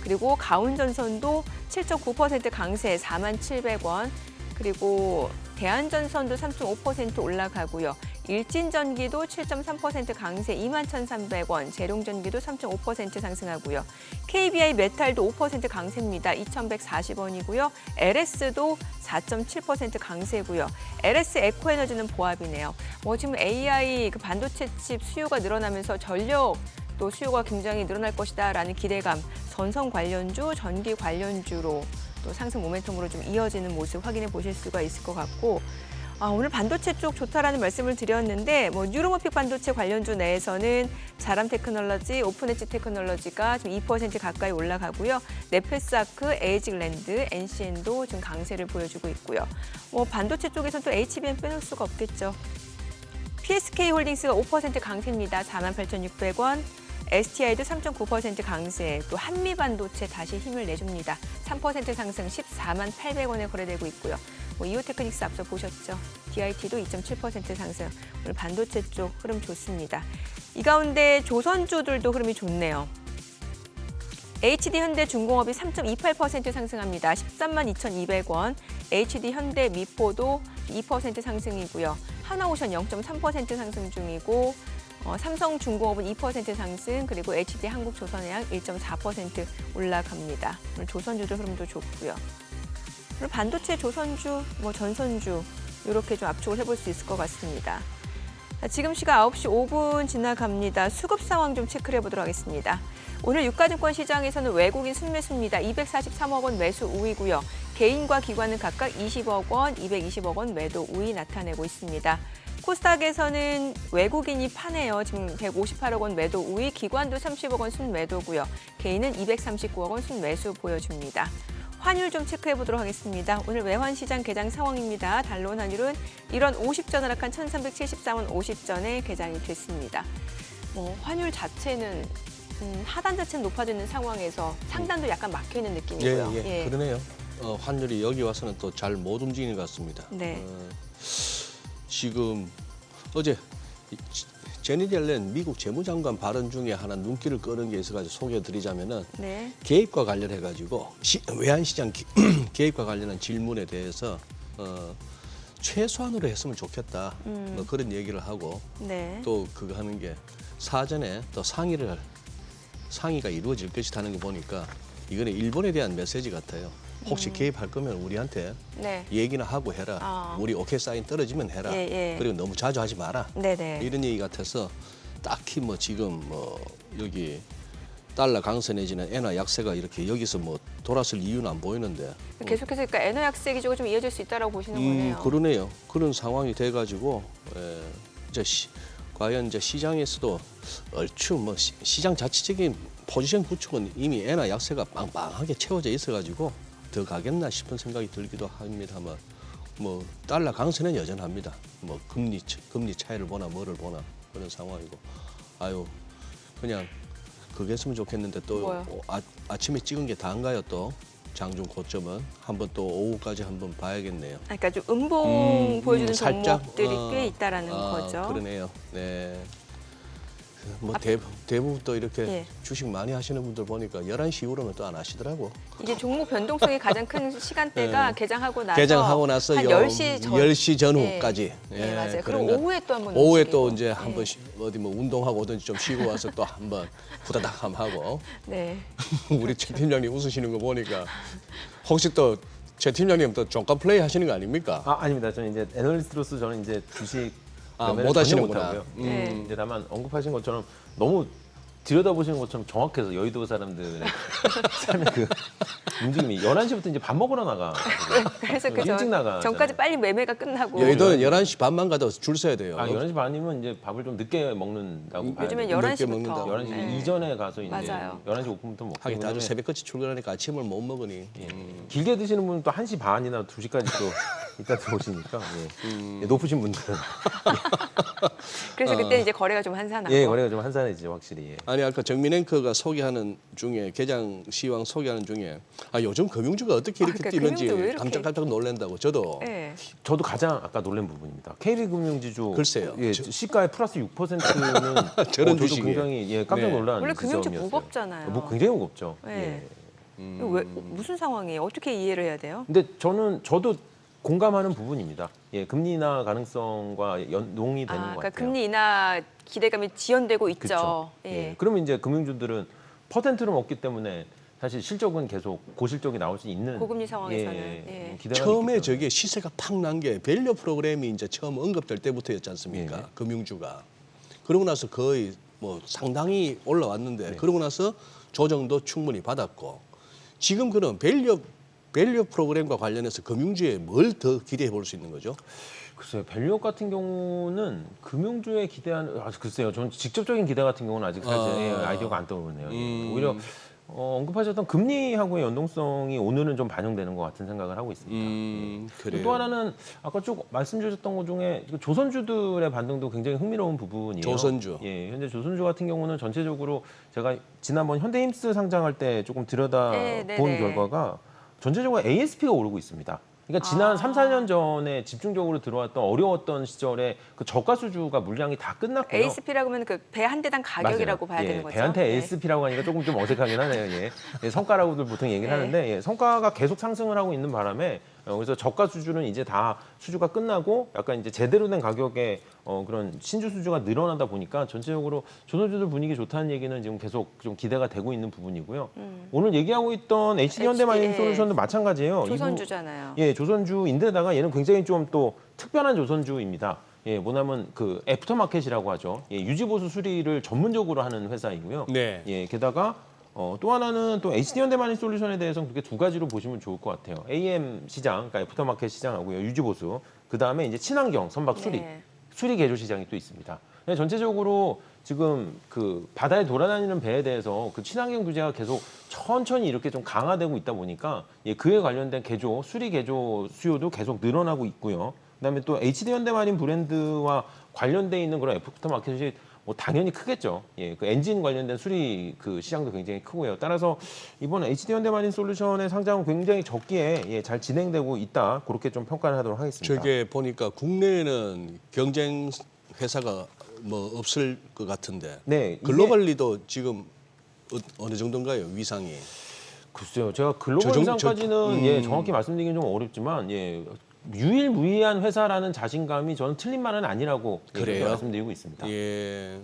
[SPEAKER 1] 그리고 가운전선도 7.9% 강세 47,700원. 그리고 대한전선도 3.5% 올라가고요. 일진전기도 7.3% 강세 21,300원, 재룡전기도 3.5% 상승하고요. KBI 메탈도 5% 강세입니다. 2,140원이고요. LS도 4.7% 강세고요. LS 에코에너지는 보합이네요. 지금 AI 그 반도체 칩 수요가 늘어나면서 전력 또 수요가 굉장히 늘어날 것이다라는 기대감, 전선 관련주, 전기 관련주로 또 상승 모멘텀으로 좀 이어지는 모습 확인해 보실 수가 있을 것 같고, 오늘 반도체 쪽 좋다라는 말씀을 드렸는데 뉴로모픽 반도체 관련주 내에서는 자람 테크놀로지, 오픈 엣지 테크놀로지가 지금 2% 가까이 올라가고요. 네페스아크, 에이직랜드, NCN도 지금 강세를 보여주고 있고요. 반도체 쪽에서는 또 HBM 빼놓을 수가 없겠죠. PSK홀딩스가 5% 강세입니다. 48,600원. STI도 3.9% 강세, 또 한미반도체 다시 힘을 내줍니다. 3% 상승 14만 800원에 거래되고 있고요. 이오테크닉스 앞서 보셨죠? DIT도 2.7% 상승, 오늘 반도체 쪽 흐름 좋습니다. 이 가운데 조선주들도 흐름이 좋네요. HD현대중공업이 3.28% 상승합니다. 13만 2,200원. HD현대 미포도 2% 상승이고요. 하나오션 0.3% 상승 중이고 삼성중공업은 2% 상승, 그리고 HD한국조선해양 1.4% 올라갑니다. 오늘 조선주들 흐름도 좋고요. 오늘 반도체 조선주, 전선주 이렇게 좀 압축을 해볼 수 있을 것 같습니다. 지금 시각 9시 5분 지나갑니다. 수급 상황 좀 체크를 해보도록 하겠습니다. 오늘 유가증권 시장에서는 외국인 순매수입니다. 243억 원 매수 우위고요. 개인과 기관은 각각 20억 원, 220억 원 매도 우위 나타내고 있습니다. 코스닥에서는 외국인이 파네요. 지금 158억 원 매도 우위, 기관도 30억 원 순매도고요. 개인은 239억 원 순매수 보여줍니다. 환율 좀 체크해 보도록 하겠습니다. 오늘 외환시장 개장 상황입니다. 달러원 환율은 1원 50전 하락한 1,374원 50전에 개장이 됐습니다. 환율 자체는 하단 자체는 높아지는 상황에서 상단도 약간 막혀 있는 느낌이고요.
[SPEAKER 2] 예. 그러네요. 환율이 여기 와서는 또 잘 못 움직이는 것 같습니다.
[SPEAKER 1] 네.
[SPEAKER 2] 지금 어제 제니디 옐렌 미국 재무장관 발언 중에 하나 눈길을 끄는 게 있어가지고 소개해드리자면은
[SPEAKER 1] 네.
[SPEAKER 2] 개입과 관련해가지고 외환시장 개입과 관련한 질문에 대해서 최소한으로 했으면 좋겠다. 그런 얘기를 하고
[SPEAKER 1] 네.
[SPEAKER 2] 또 그거 하는 게 사전에 또 상의가 이루어질 것이라는 거 보니까 이거는 일본에 대한 메시지 같아요. 혹시 개입할 거면 우리한테
[SPEAKER 1] 네.
[SPEAKER 2] 얘기나 하고 해라. 우리 오케이 사인 떨어지면 해라.
[SPEAKER 1] 예.
[SPEAKER 2] 그리고 너무 자주 하지 마라.
[SPEAKER 1] 네네.
[SPEAKER 2] 이런 얘기 같아서 딱히 지금 여기 달러 강세 내지는 엔화 약세가 이렇게 여기서 돌았을 이유는 안 보이는데.
[SPEAKER 1] 계속해서 그러니까 엔화 약세 기조가 좀 이어질 수 있다라고 보시는 거네요.
[SPEAKER 2] 그러네요. 그런 상황이 돼가지고 이제 과연 이제 시장에서도 얼추 시장 자체적인 포지션 구축은 이미 엔화 약세가 빵빵하게 채워져 있어가지고 더 가겠나 싶은 생각이 들기도 합니다만 달러 강세는 여전합니다. 금리 차이를 보나 뭐를 보나 그런 상황이고 그냥 그게 했으면 좋겠는데 또 아침에 찍은 게 다인가요? 또 장중 고점은 한번 또 오후까지 한번 봐야겠네요.
[SPEAKER 1] 그러니까 좀 음봉 보여주는
[SPEAKER 2] 살짝,
[SPEAKER 1] 종목들이 꽤 있다라는 거죠.
[SPEAKER 2] 그러네요. 네. 뭐 대부분 또 이렇게
[SPEAKER 1] 예.
[SPEAKER 2] 주식 많이 하시는 분들 보니까 11시 이후로는 또 안 하시더라고.
[SPEAKER 1] 이게 종목 변동성이 가장 큰 시간대가 개장하고 나서
[SPEAKER 2] 개장하고 나서
[SPEAKER 1] 한
[SPEAKER 2] 요
[SPEAKER 1] 10시 전
[SPEAKER 2] 10시 전후까지.
[SPEAKER 1] 네, 맞아요.
[SPEAKER 2] 그런
[SPEAKER 1] 그리고
[SPEAKER 2] 거.
[SPEAKER 1] 오후에 또 한번
[SPEAKER 2] 오후에 또
[SPEAKER 1] 움직이고.
[SPEAKER 2] 이제 한 번씩 어디 뭐 운동하고 오든지 좀 쉬고 와서 또 한번 후다닥 한번 하고.
[SPEAKER 1] 네.
[SPEAKER 2] 우리 최 팀장님 웃으시는 거 보니까 혹시 또 최 팀장님 또 종가 플레이 하시는 거 아닙니까?
[SPEAKER 3] 아닙니다. 저는 이제 애널리스트로서 저는 이제 주식
[SPEAKER 2] 아,
[SPEAKER 3] 매매를
[SPEAKER 2] 못
[SPEAKER 3] 전혀
[SPEAKER 2] 하시는구나.
[SPEAKER 3] 못하고요.
[SPEAKER 1] 네.
[SPEAKER 3] 이제 다만 언급하신 것처럼 너무 들여다보시는 것처럼 정확해서 여의도 사람들의 삶의 그 움직임이 11시부터 이제 밥 먹으러 나가.
[SPEAKER 1] 그래서
[SPEAKER 3] 일찍 나가.
[SPEAKER 1] 전까지 빨리 매매가 끝나고
[SPEAKER 2] 여의도는 11시 반만 가도 줄 서야 돼요.
[SPEAKER 3] 11시 반이면 이제 밥을 좀 늦게 먹는다고 봐야
[SPEAKER 1] 요즘엔
[SPEAKER 3] 돼요.
[SPEAKER 2] 늦게
[SPEAKER 1] 11시부터
[SPEAKER 2] 먹는다.
[SPEAKER 3] 11시 이전에 가서 이제
[SPEAKER 1] 맞아요.
[SPEAKER 3] 11시 오픈부터 먹고
[SPEAKER 2] 하긴 다들
[SPEAKER 3] 그다음에
[SPEAKER 2] 새벽같이 출근하니까 아침을 못 먹으니.
[SPEAKER 3] 길게 드시는 분은 또 1시 반이나 2시까지 또 이따 들어오시니까 예, 높으신 분들은
[SPEAKER 1] 그래서 그때 이제 거래가 좀 한산하고
[SPEAKER 3] 예, 거래가 좀 한산해지죠, 확실히. 예.
[SPEAKER 2] 아니 아까 정민 앵커가 소개하는 중에 개장 시황 소개하는 중에 요즘 금융주가 어떻게 이렇게
[SPEAKER 1] 그러니까
[SPEAKER 2] 뛰는지
[SPEAKER 1] 금융주 왜 이렇게-
[SPEAKER 2] 깜짝깜짝 놀란다고 저도
[SPEAKER 1] 네.
[SPEAKER 3] 저도 가장 아까 놀란 부분입니다. KB금융지주
[SPEAKER 2] 글쎄요.
[SPEAKER 3] 예, 시가의 플러스 6%는
[SPEAKER 2] 저런
[SPEAKER 3] 저도
[SPEAKER 2] 주식이.
[SPEAKER 3] 굉장히 깜짝
[SPEAKER 2] 네.
[SPEAKER 3] 놀란
[SPEAKER 1] 원래 금융주
[SPEAKER 3] 지점이었어요.
[SPEAKER 1] 무겁잖아요.
[SPEAKER 3] 뭐 굉장히 무겁죠.
[SPEAKER 1] 네.
[SPEAKER 3] 예.
[SPEAKER 1] 왜, 무슨 상황이에요? 어떻게 이해를 해야 돼요?
[SPEAKER 3] 근데 저도 공감하는 부분입니다. 예, 금리 인하 가능성과 연동이 되는 것
[SPEAKER 1] 그러니까
[SPEAKER 3] 같아요.
[SPEAKER 1] 금리 인하 기대감이 지연되고 있죠.
[SPEAKER 3] 그렇죠.
[SPEAKER 1] 예.
[SPEAKER 3] 예. 그러면 이제 금융주들은 퍼센트를 먹기 때문에 사실 실적은 계속 고실적이 나올 수 있는
[SPEAKER 1] 고금리 상황에서는. 예.
[SPEAKER 3] 기대감이
[SPEAKER 2] 처음에
[SPEAKER 3] 있기 때문에.
[SPEAKER 2] 저게 시세가 팍 난 게 밸류 프로그램이 이제 처음 언급될 때부터였지 않습니까?
[SPEAKER 3] 예.
[SPEAKER 2] 금융주가. 그러고 나서 거의 뭐 상당히 올라왔는데
[SPEAKER 3] 네.
[SPEAKER 2] 그러고 나서 조정도 충분히 받았고 지금 그런 밸류 프로그램과 관련해서 금융주에 뭘 더 기대해 볼 수 있는 거죠?
[SPEAKER 3] 글쎄요, 밸류업 같은 경우는 금융주에 기대하는 글쎄요, 저는 직접적인 기대 같은 경우는 아직 사실 아이디어가 안 떠오르네요. 예. 오히려 언급하셨던 금리하고의 연동성이 오늘은 좀 반영되는 것 같은 생각을 하고 있습니다.
[SPEAKER 2] 그래요.
[SPEAKER 3] 또 하나는 아까 쭉 말씀 주셨던 것 중에 조선주들의 반등도 굉장히 흥미로운 부분이에요.
[SPEAKER 2] 조선주.
[SPEAKER 3] 예, 현재 조선주 같은 경우는 전체적으로 제가 지난번 현대힘스 상장할 때 조금 들여다
[SPEAKER 1] 네,
[SPEAKER 3] 본
[SPEAKER 1] 네.
[SPEAKER 3] 결과가 전체적으로 ASP가 오르고 있습니다. 그러니까 지난 3, 4년 전에 집중적으로 들어왔던 어려웠던 시절에 그 저가수주가 물량이 다 끝났고요.
[SPEAKER 1] ASP라고 하면 그 배 한 대당 가격이라고
[SPEAKER 3] 맞아요.
[SPEAKER 1] 봐야 되는 거죠.
[SPEAKER 3] 배한테
[SPEAKER 1] 네.
[SPEAKER 3] ASP라고 하니까 조금 좀 어색하긴 하네요. 예. 예, 성과라고들 보통 얘기를
[SPEAKER 1] 네.
[SPEAKER 3] 하는데 예, 성과가 계속 상승을 하고 있는 바람에 그래서 저가 수주는 이제 다 수주가 끝나고 약간 이제 제대로 된 가격에 그런 신주 수주가 늘어나다 보니까 전체적으로 조선주들 분위기 좋다는 얘기는 지금 계속 좀 기대가 되고 있는 부분이고요. 오늘 얘기하고 있던 HD 현대마인
[SPEAKER 1] 예.
[SPEAKER 3] 솔루션도 마찬가지예요.
[SPEAKER 1] 조선주잖아요.
[SPEAKER 3] 예, 조선주인데다가 얘는 굉장히 좀 또 특별한 조선주입니다. 예, 뭐냐면 그 애프터마켓이라고 하죠. 예, 유지보수 수리를 전문적으로 하는 회사이고요.
[SPEAKER 2] 네.
[SPEAKER 3] 예, 게다가 또 하나는 또 HD 현대마인 솔루션에 대해서는 그렇게 두 가지로 보시면 좋을 것 같아요. AM 시장, 그러니까 애프터마켓 시장하고요, 유지보수. 그 다음에 이제 친환경 선박 수리,
[SPEAKER 1] 네.
[SPEAKER 3] 수리 개조 시장이 또 있습니다. 근데 전체적으로 지금 그 바다에 돌아다니는 배에 대해서 그 친환경 규제가 계속 천천히 이렇게 좀 강화되고 있다 보니까 예, 그에 관련된 개조, 수리 개조 수요도 계속 늘어나고 있고요. 그다음에 또 HD 현대마린 브랜드와 관련돼 있는 그런 애프터마켓이 뭐 당연히 크겠죠. 예, 그 엔진 관련된 수리 그 시장도 굉장히 크고요. 따라서 이번 HD 현대마린 솔루션의 상장은 굉장히 적기에 예, 잘 진행되고 있다. 그렇게 좀 평가를 하도록 하겠습니다.
[SPEAKER 2] 저게 보니까 국내에는 경쟁 회사가 뭐 없을 것 같은데
[SPEAKER 3] 네, 이게-
[SPEAKER 2] 글로벌리도 지금 어느 정도인가요 위상이?
[SPEAKER 3] 글쎄요, 제가 글로벌
[SPEAKER 2] 저 정-
[SPEAKER 3] 시장까지는 예, 정확히 말씀드리긴 좀 어렵지만 예, 유일무이한 회사라는 자신감이 저는 틀린 말은 아니라고 예, 그렇게
[SPEAKER 2] 그래요?
[SPEAKER 3] 말씀드리고 있습니다.
[SPEAKER 2] 예.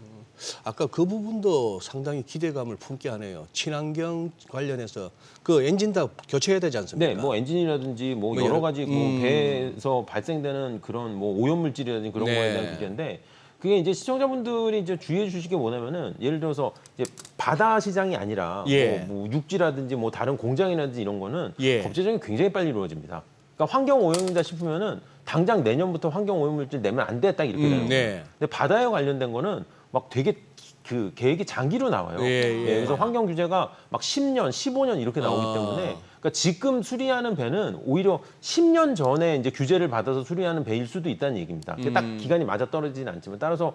[SPEAKER 2] 아까 그 부분도 상당히 기대감을 품게 하네요. 친환경 관련해서 그 엔진 다 교체해야 되지 않습니까?
[SPEAKER 3] 네, 뭐 엔진이라든지 뭐
[SPEAKER 2] 뭐
[SPEAKER 3] 여러
[SPEAKER 2] 여러-
[SPEAKER 3] 가지 뭐 배에서 발생되는 그런 뭐 오염 물질이라든지 그런 거에 대한 규제인데 그게 이제 시청자분들이 이제 주의해 주실 게 뭐냐면은 예를 들어서 이제 바다 시장이 아니라
[SPEAKER 2] 예.
[SPEAKER 3] 뭐 육지라든지 뭐 다른 공장이라든지 이런 거는
[SPEAKER 2] 예.
[SPEAKER 3] 법제 적용이 굉장히 빨리 이루어집니다. 그러니까 환경 오염이다 싶으면은 당장 내년부터 환경 오염 물질 내면 안 돼 딱 이렇게 되는 거예요.
[SPEAKER 2] 네.
[SPEAKER 3] 근데 바다에 관련된 거는 막 되게 그 계획이 장기로 나와요.
[SPEAKER 2] 예, 예.
[SPEAKER 3] 그래서 환경 규제가 막 10년, 15년 이렇게 나오기
[SPEAKER 2] 아.
[SPEAKER 3] 때문에 그러니까 지금 수리하는 배는 오히려 10년 전에 이제 규제를 받아서 수리하는 배일 수도 있다는 얘기입니다. 그게 딱 기간이 맞아 떨어지진 않지만 따라서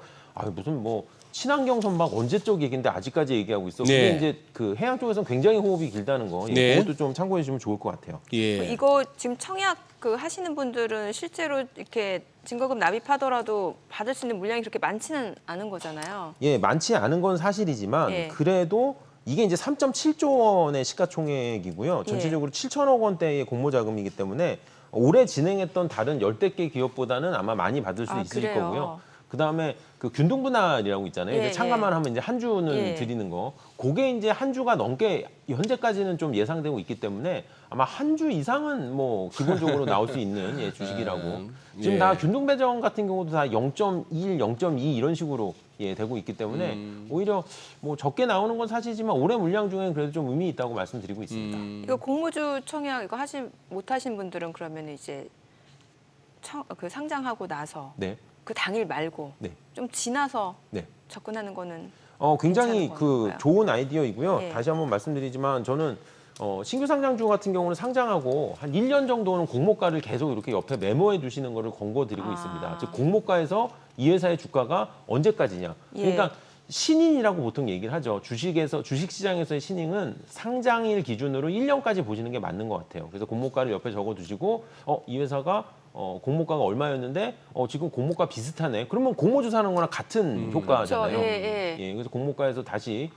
[SPEAKER 3] 무슨 뭐 친환경 선박 언제적 얘기인데 아직까지 얘기하고 있어.
[SPEAKER 2] 네.
[SPEAKER 3] 그게 이제 그 해양 쪽에서는 굉장히 호흡이 길다는 거.
[SPEAKER 2] 네.
[SPEAKER 3] 그것도 좀 참고해 주시면 좋을 것 같아요.
[SPEAKER 2] 예.
[SPEAKER 1] 이거 지금 청약 그 하시는 분들은 실제로 이렇게 증거금 납입하더라도 받을 수 있는 물량이 그렇게 많지는 않은 거잖아요.
[SPEAKER 3] 예, 많지 않은 건 사실이지만
[SPEAKER 1] 예.
[SPEAKER 3] 그래도 이게 이제 3.7조 원의 시가총액이고요. 전체적으로 7천억 원대의 공모 자금이기 때문에 올해 진행했던 다른 10대 개 기업보다는 아마 많이 받을 수 있을
[SPEAKER 1] 그래요?
[SPEAKER 3] 거고요. 그다음에 그 균등 분할이라고 있잖아요.
[SPEAKER 1] 예,
[SPEAKER 3] 이제 참가만 하면 이제 한 주는
[SPEAKER 1] 예.
[SPEAKER 3] 드리는 거. 그게 이제 한 주가 넘게 현재까지는 좀 예상되고 있기 때문에 아마 한 주 이상은 뭐 기본적으로 나올 수 있는 지금
[SPEAKER 2] 예.
[SPEAKER 3] 다 균등 배정 같은 경우도 다 0.1, 0.2 이런 식으로 되고 있기 때문에 오히려 뭐 적게 나오는 건 사실이지만 올해 물량 중에는 그래도 좀 의미 있다고 말씀드리고 있습니다.
[SPEAKER 1] 이거 공모주 청약 이거 못하신 분들은 그러면 이제 그 상장하고 나서
[SPEAKER 3] 네.
[SPEAKER 1] 그 당일 말고
[SPEAKER 3] 네.
[SPEAKER 1] 좀 지나서
[SPEAKER 3] 네.
[SPEAKER 1] 접근하는 거는
[SPEAKER 3] 굉장히
[SPEAKER 1] 괜찮은
[SPEAKER 3] 그
[SPEAKER 1] 건가요?
[SPEAKER 3] 좋은 아이디어이고요.
[SPEAKER 1] 예.
[SPEAKER 3] 다시 한번 말씀드리지만 저는 신규 상장주 같은 경우는 상장하고 한 1년 정도는 공모가를 계속 이렇게 옆에 메모해 두시는 거를 권고드리고 있습니다. 즉 공모가에서 이 회사의 주가가 언제까지냐. 그러니까 신인이라고 보통 얘기를 하죠. 주식시장에서의 신인은 상장일 기준으로 1년까지 보시는 게 맞는 것 같아요. 그래서 공모가를 옆에 적어 두시고 이 회사가 공모가가 얼마였는데 지금 공모가 비슷하네. 그러면 공모주 사는 거랑 같은 효과잖아요.
[SPEAKER 1] 그렇죠. 예.
[SPEAKER 3] 그래서 공모가에서 다시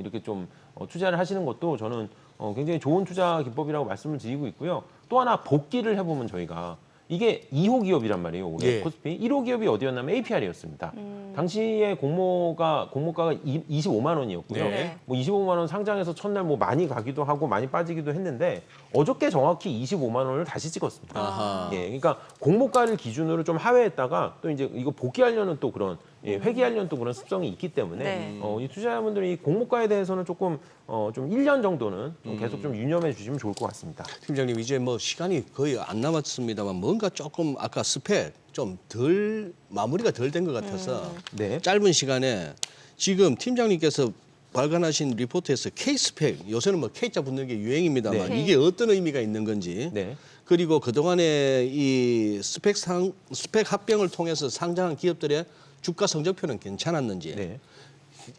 [SPEAKER 3] 이렇게 좀 투자를 하시는 것도 저는 굉장히 좋은 투자 기법이라고 말씀을 드리고 있고요. 또 하나 복기를 해보면 저희가 이게 2호 기업이란 말이에요. 올해
[SPEAKER 2] 예.
[SPEAKER 3] 코스피 1호 기업이 어디였냐면 APR이었습니다. 당시에 공모가가 25만 원이었고요.
[SPEAKER 1] 네.
[SPEAKER 3] 뭐 25만 원 상장해서 첫날 뭐 많이 가기도 하고 많이 빠지기도 했는데 어저께 정확히 25만 원을 다시 찍었습니다.
[SPEAKER 2] 아하.
[SPEAKER 3] 예, 그러니까 공모가를 기준으로 좀 하회했다가 또 이제 이거 복귀하려는 또 그런 회귀하려는 또 그런 습성이 있기 때문에
[SPEAKER 1] 네.
[SPEAKER 3] 이 투자자분들이 이 공모가에 대해서는 조금 좀 1년 정도는 좀 계속 좀 유념해 주시면 좋을 것 같습니다.
[SPEAKER 2] 팀장님 이제 뭐 시간이 거의 안 남았습니다만 뭔가 조금 아까 스펙 좀 덜 마무리가 덜 된 것 같아서
[SPEAKER 3] 네.
[SPEAKER 2] 짧은 시간에 지금 팀장님께서 발간하신 리포트에서 K 스펙 요새는 뭐 K자 붙는 게 유행입니다만
[SPEAKER 1] 네.
[SPEAKER 2] 이게 어떤 의미가 있는 건지
[SPEAKER 3] 네.
[SPEAKER 2] 그리고 그동안에 이 스펙 합병을 통해서 상장한 기업들의 주가 성적표는 괜찮았는지
[SPEAKER 3] 네.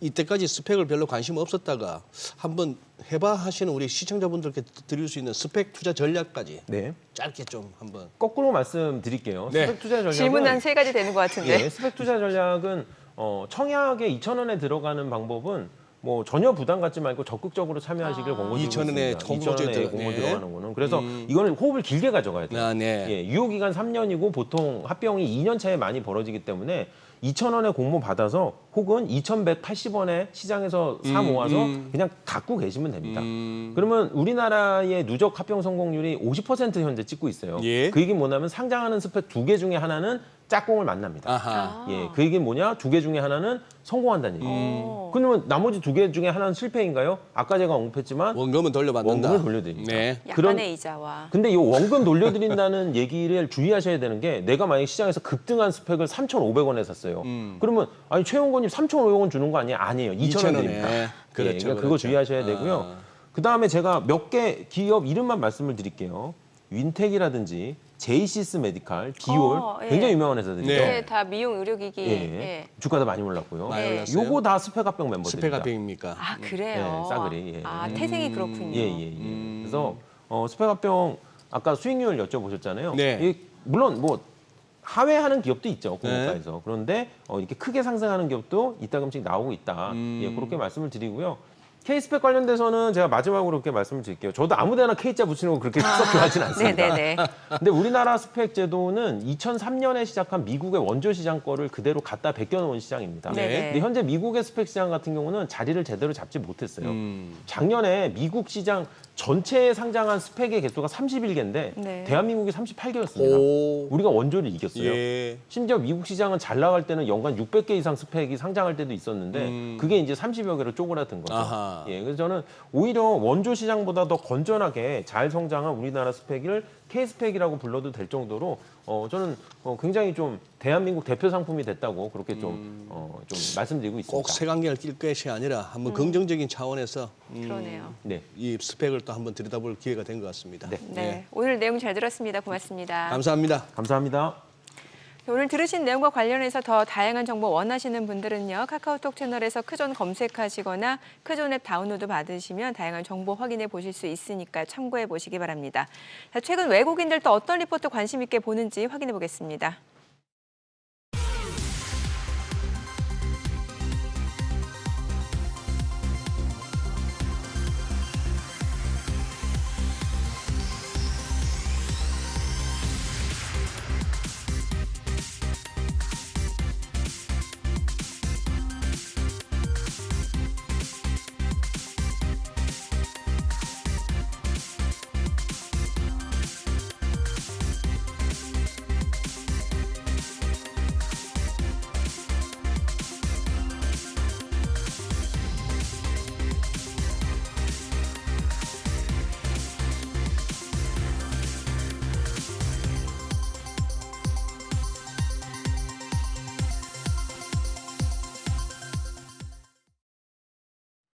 [SPEAKER 2] 이때까지 스펙을 별로 관심 없었다가 한번 해봐 하시는 우리 시청자분들께 드릴 수 있는 스펙 투자 전략까지
[SPEAKER 3] 네.
[SPEAKER 2] 짧게 좀 한번.
[SPEAKER 3] 거꾸로 말씀드릴게요.
[SPEAKER 2] 네.
[SPEAKER 3] 스펙 투자 전략은
[SPEAKER 1] 질문 한 3가지 되는 것 같은데.
[SPEAKER 3] 스펙 투자 전략은 청약에 2,000원에 들어가는 방법은 뭐 전혀 부담 갖지 말고 적극적으로 참여하시길 권고드리고
[SPEAKER 2] 2,000원에
[SPEAKER 3] 있습니다.
[SPEAKER 2] 공모주에
[SPEAKER 3] 2,000원에 공모
[SPEAKER 2] 네.
[SPEAKER 3] 들어가는 거는 그래서 이거는 호흡을 길게 가져가야 돼요.
[SPEAKER 2] 아, 네.
[SPEAKER 3] 예, 유효 기간 3년이고 보통 합병이 2년 차에 많이 벌어지기 때문에 2,000원에 공모 받아서 혹은 2,180원에 시장에서 사 모아서 그냥 갖고 계시면 됩니다. 그러면 우리나라의 누적 합병 성공률이 50% 현재 찍고 있어요.
[SPEAKER 2] 예.
[SPEAKER 3] 그 얘기는 뭐냐면 상장하는 스펙 2개 중에 하나는 짝꿍을 만납니다.
[SPEAKER 2] 아하.
[SPEAKER 3] 예, 그 얘기는 뭐냐? 2개 중에 하나는 성공한다는 얘기예요. 그러면 나머지 2개 중에 하나는 실패인가요? 아까 제가 언급했지만
[SPEAKER 2] 원금은 돌려받는다.
[SPEAKER 3] 원금을 돌려드립니다.
[SPEAKER 2] 네.
[SPEAKER 1] 약간의
[SPEAKER 3] 그런-
[SPEAKER 1] 이자와.
[SPEAKER 3] 근데 이 원금 돌려드린다는 얘기를 주의하셔야 되는 게 내가 만약에 시장에서 급등한 스펙을 3,500원에 샀어요. 그러면 아니 최용건님 3,500원 주는 거 아니에요? 아니에요. 2,000원 드립니다.
[SPEAKER 2] 그렇죠.
[SPEAKER 3] 그러니까 그거
[SPEAKER 2] 그렇죠.
[SPEAKER 3] 주의하셔야 되고요. 그다음에 제가 몇 개 기업 이름만 말씀을 드릴게요. 윈텍이라든지 제이시스 메디칼, 디올
[SPEAKER 1] 예.
[SPEAKER 3] 굉장히 유명한 회사들이죠.
[SPEAKER 2] 네.
[SPEAKER 1] 네, 다 미용 의료기기.
[SPEAKER 3] 예.
[SPEAKER 1] 예.
[SPEAKER 3] 주가도 많이 올랐고요.
[SPEAKER 2] 많이
[SPEAKER 1] 네.
[SPEAKER 2] 올랐어요.
[SPEAKER 3] 요거 다 스펙 합병 멤버들입니다.
[SPEAKER 2] 스펙 합병입니까?
[SPEAKER 1] 아, 그래요?
[SPEAKER 3] 예, 싸그리, 예.
[SPEAKER 1] 아, 태생이 그렇군요.
[SPEAKER 3] 예. 그래서 스펙 합병 아까 수익률 여쭤보셨잖아요.
[SPEAKER 2] 네.
[SPEAKER 3] 물론 뭐 하회하는 기업도 있죠 공모가에서. 그런데 이렇게 크게 상승하는 기업도 이따금씩 나오고 있다. 예, 그렇게 말씀을 드리고요. K스펙 관련돼서는 제가 마지막으로 그렇게 말씀을 드릴게요. 저도 아무데나 K자 붙이는 거 그렇게 썩 좋아하진 않습니다.
[SPEAKER 1] 네네네.
[SPEAKER 3] 근데 우리나라 스펙 제도는 2003년에 시작한 미국의 원조 시장 거를 그대로 갖다 베껴놓은 시장입니다.
[SPEAKER 1] 네네.
[SPEAKER 3] 근데 현재 미국의 스펙 시장 같은 경우는 자리를 제대로 잡지 못했어요. 작년에 미국 시장 전체에 상장한 스펙의 개수가 31개인데
[SPEAKER 1] 네.
[SPEAKER 3] 대한민국이 38개였습니다.
[SPEAKER 2] 오.
[SPEAKER 3] 우리가 원조를 이겼어요.
[SPEAKER 2] 예.
[SPEAKER 3] 심지어 미국 시장은 잘 나갈 때는 연간 600개 이상 스펙이 상장할 때도 있었는데 그게 이제 30여 개로 쪼그라든 거죠.
[SPEAKER 2] 아하.
[SPEAKER 3] 예, 그래서 저는 오히려 원조 시장보다 더 건전하게 잘 성장한 우리나라 스펙을 K스펙이라고 불러도 될 정도로 저는 굉장히 좀 대한민국 대표 상품이 됐다고 그렇게 좀 말씀드리고 있습니다.
[SPEAKER 2] 꼭 색안경을 낄 것이 아니라 한번 긍정적인 차원에서
[SPEAKER 1] 그러네요.
[SPEAKER 3] 네.
[SPEAKER 2] 이 스펙을 또 한번 들여다볼 기회가 된 것 같습니다.
[SPEAKER 3] 네.
[SPEAKER 1] 네. 오늘 내용 잘 들었습니다. 고맙습니다.
[SPEAKER 2] 감사합니다.
[SPEAKER 3] 감사합니다.
[SPEAKER 1] 오늘 들으신 내용과 관련해서 더 다양한 정보 원하시는 분들은요. 카카오톡 채널에서 크존 검색하시거나 크존 앱 다운로드 받으시면 다양한 정보 확인해 보실 수 있으니까 참고해 보시기 바랍니다. 자, 최근 외국인들 또 어떤 리포트 관심 있게 보는지 확인해 보겠습니다.